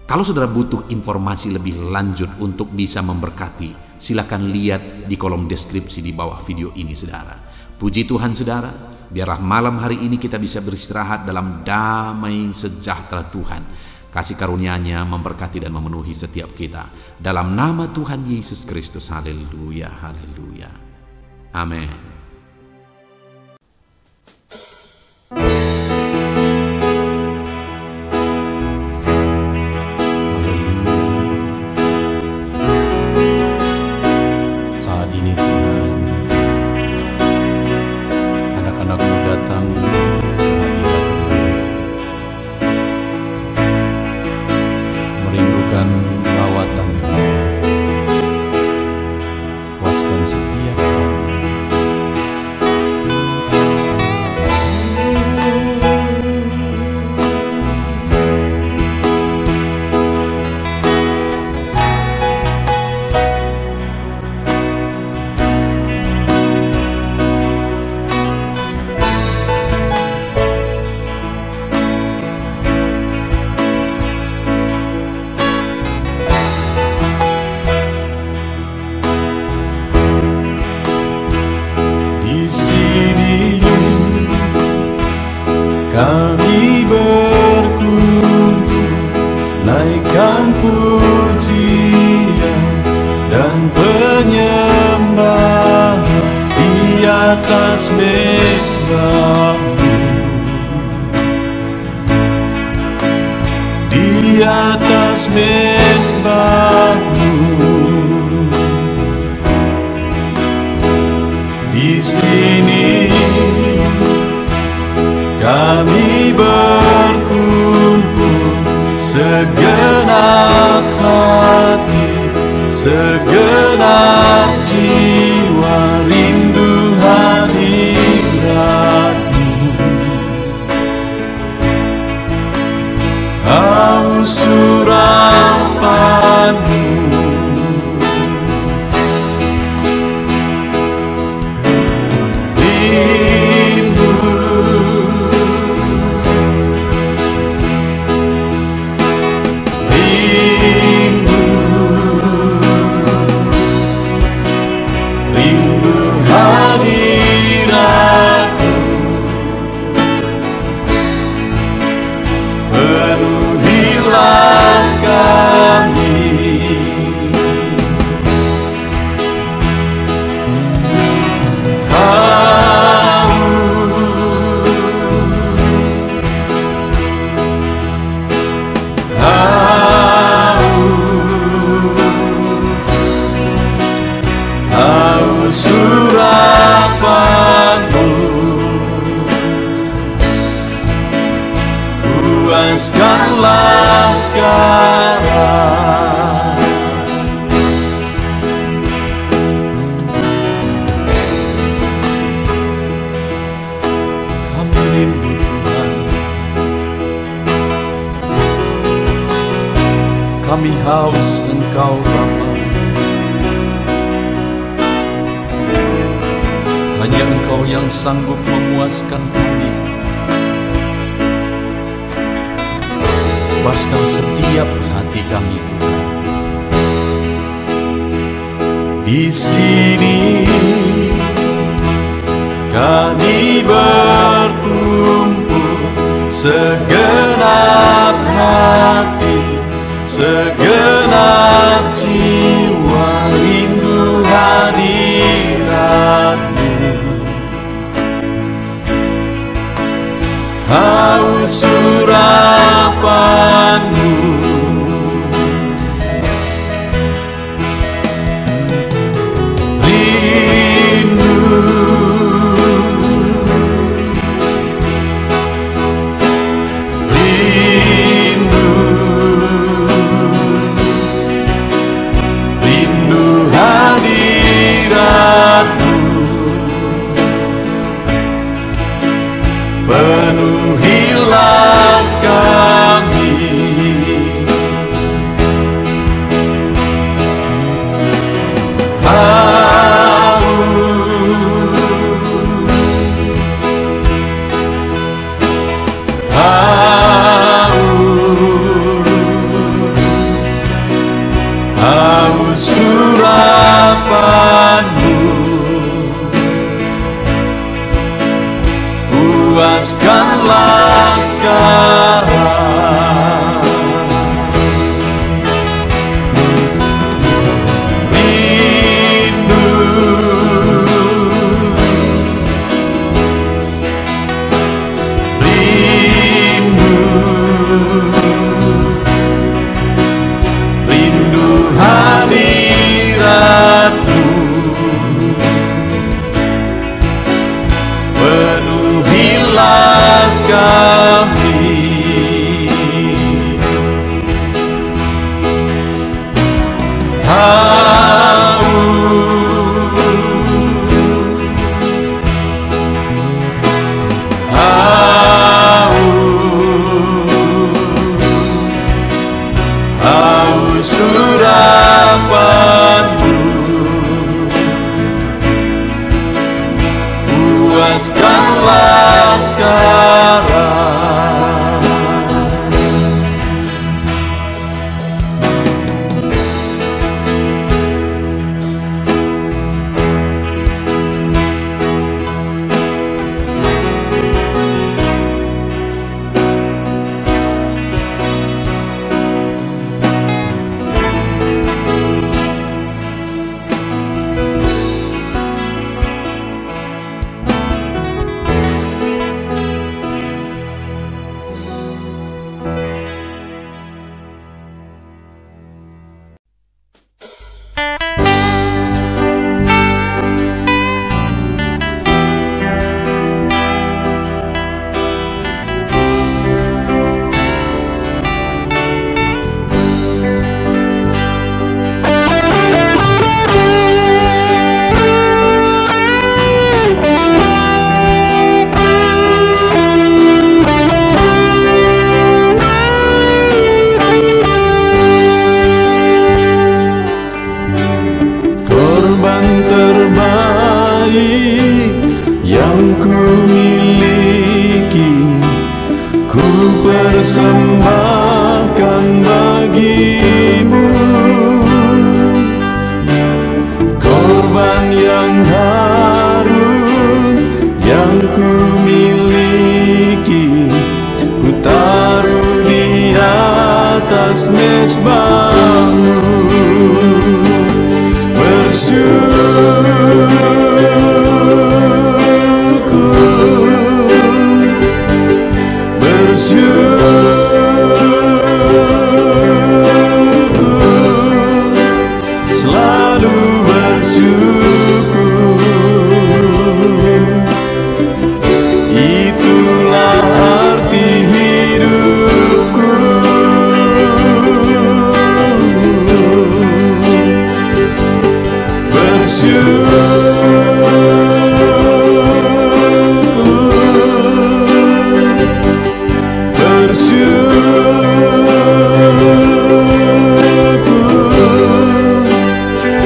kalau saudara butuh informasi lebih lanjut untuk bisa memberkati, silakan lihat di kolom deskripsi di bawah video ini saudara. Puji Tuhan saudara, biarlah malam hari ini kita bisa beristirahat dalam damai sejahtera Tuhan. Kasih karunia-Nya memberkati dan memenuhi setiap kita. Dalam nama Tuhan Yesus Kristus. Haleluya, haleluya. Amin. Kami berkumpul, naikkan pujian dan penyembahan di atas mezbah-Mu, di atas mezbah-Mu. Di sini kami berkumpul, segenap hati, segenap jiwa rindu Urapanmu, puaskanlah sekarang. Kami rindu Tuhan, kami haus Engkau Bapa. Hanya Engkau yang sanggup memuaskan kami. Puaskan setiap hati kami Tuhan. Di sini kami berkumpul, segenap hati, segenap jiwa, rindu hadirat-Mu. Haus urapan-Mu, rindu, rindu, rindu hadirat-Mu. Penuhilah kami, haus urapan-Mu, puaskanlah sekarang. Rindu, rindu, persembahkan bagimu korban yang harum yang ku miliki, ku taruh di atas mezbahmu. Selalu bersyukur, itulah arti hidupku.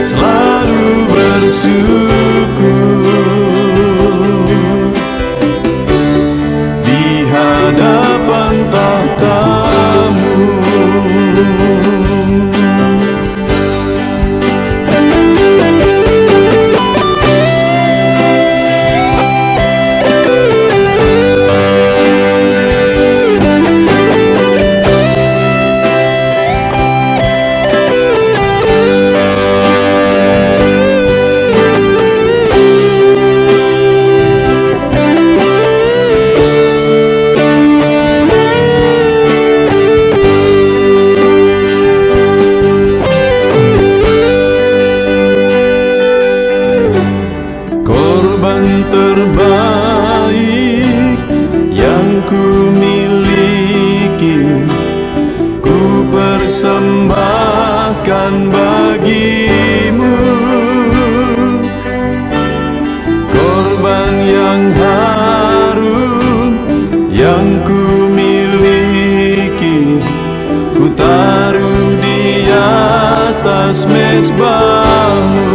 Selalu bersyukur di hadapan tahta-Mu. Korban terbaik yang ku miliki, ku persembahkan bagimu. Korban yang harum yang ku miliki, ku taruh di atas mezbahmu.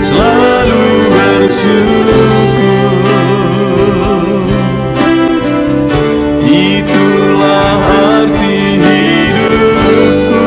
Selalu bersyukur, itulah arti hidupku.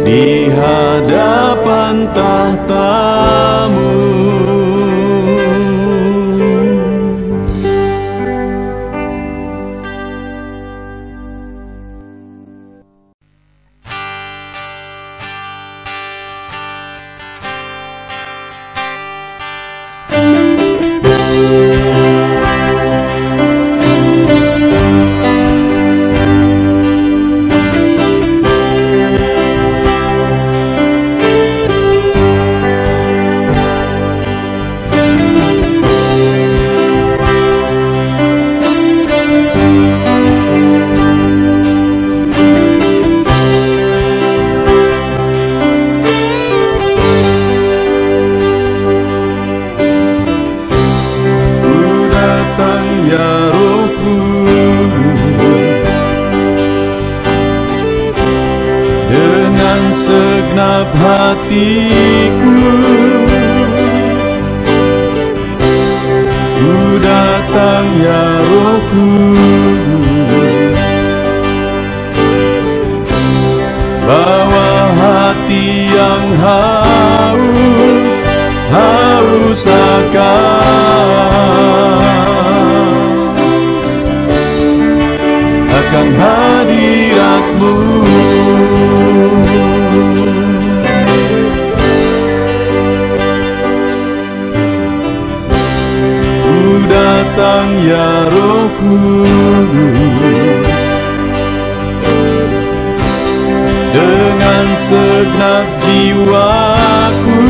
Di hadapan tahta-Mu. Segenap hatiku ku datang ya Roh Kudus, bawa hati yang haus akan hadirat-Mu. dengan segenap jiwaku.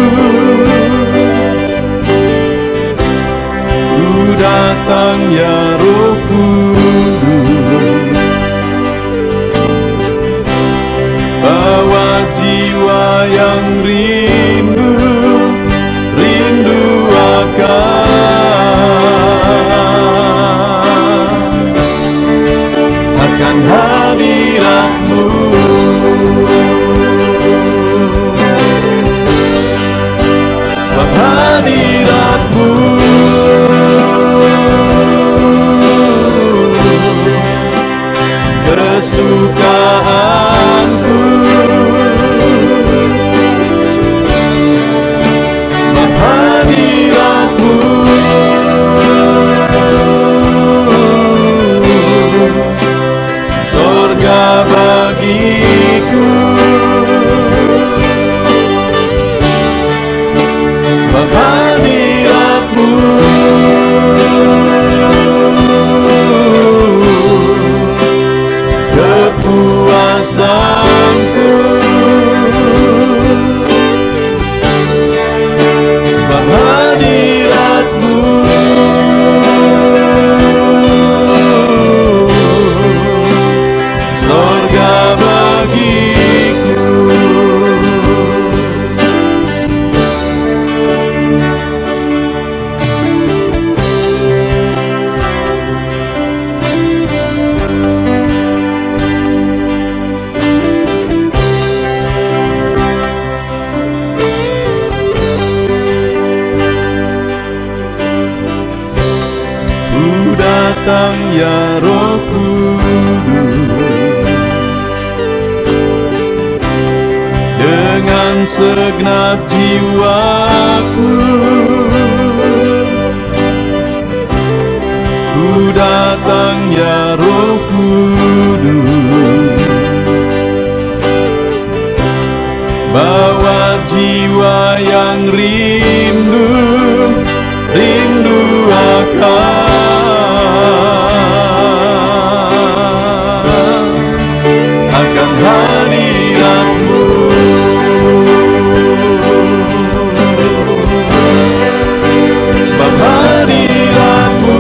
Ku datang ya Roh Kudus, bawa jiwa yang rindu akan hadirat-Mu. Sebab hadirat-Mu kesukaanku. Sebab hadirat-Mu surga bagiku. Sebab hadirat-Mu kepuasanku. Sebab hadirat-Mu surga bagiku. Ku datang ya Roh Kudus, dengan segenap jiwaku. Ku datang ya Roh Kudus, bawa jiwa yang rindu akan hadirat-Mu. Sebab hadirat-Mu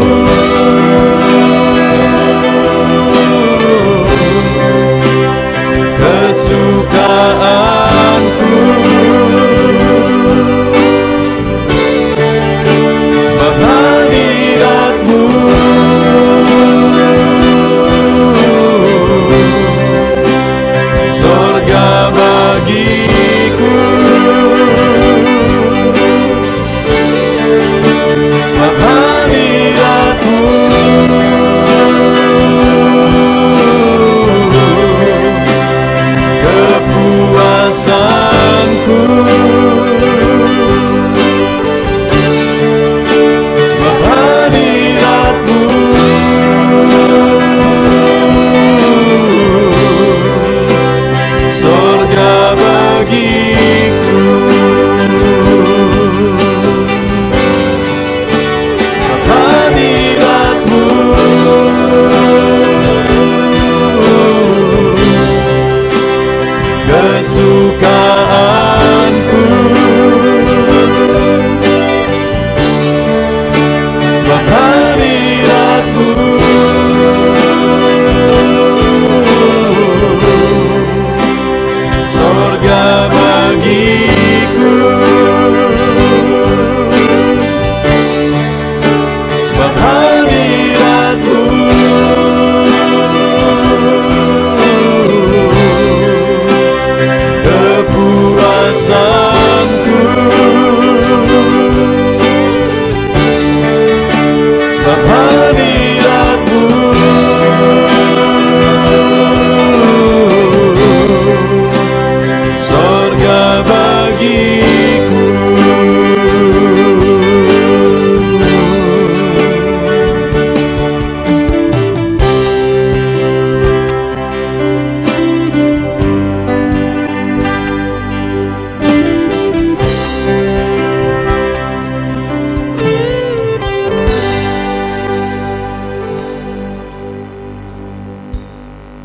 kesukaanku. Sebab hadirat-Mu surga bagiku. Sebab hadirat-Mu kepuasanku. Sebab hadirat-Mu surga bagiku. Sebab hadirat-Mu kesukaan.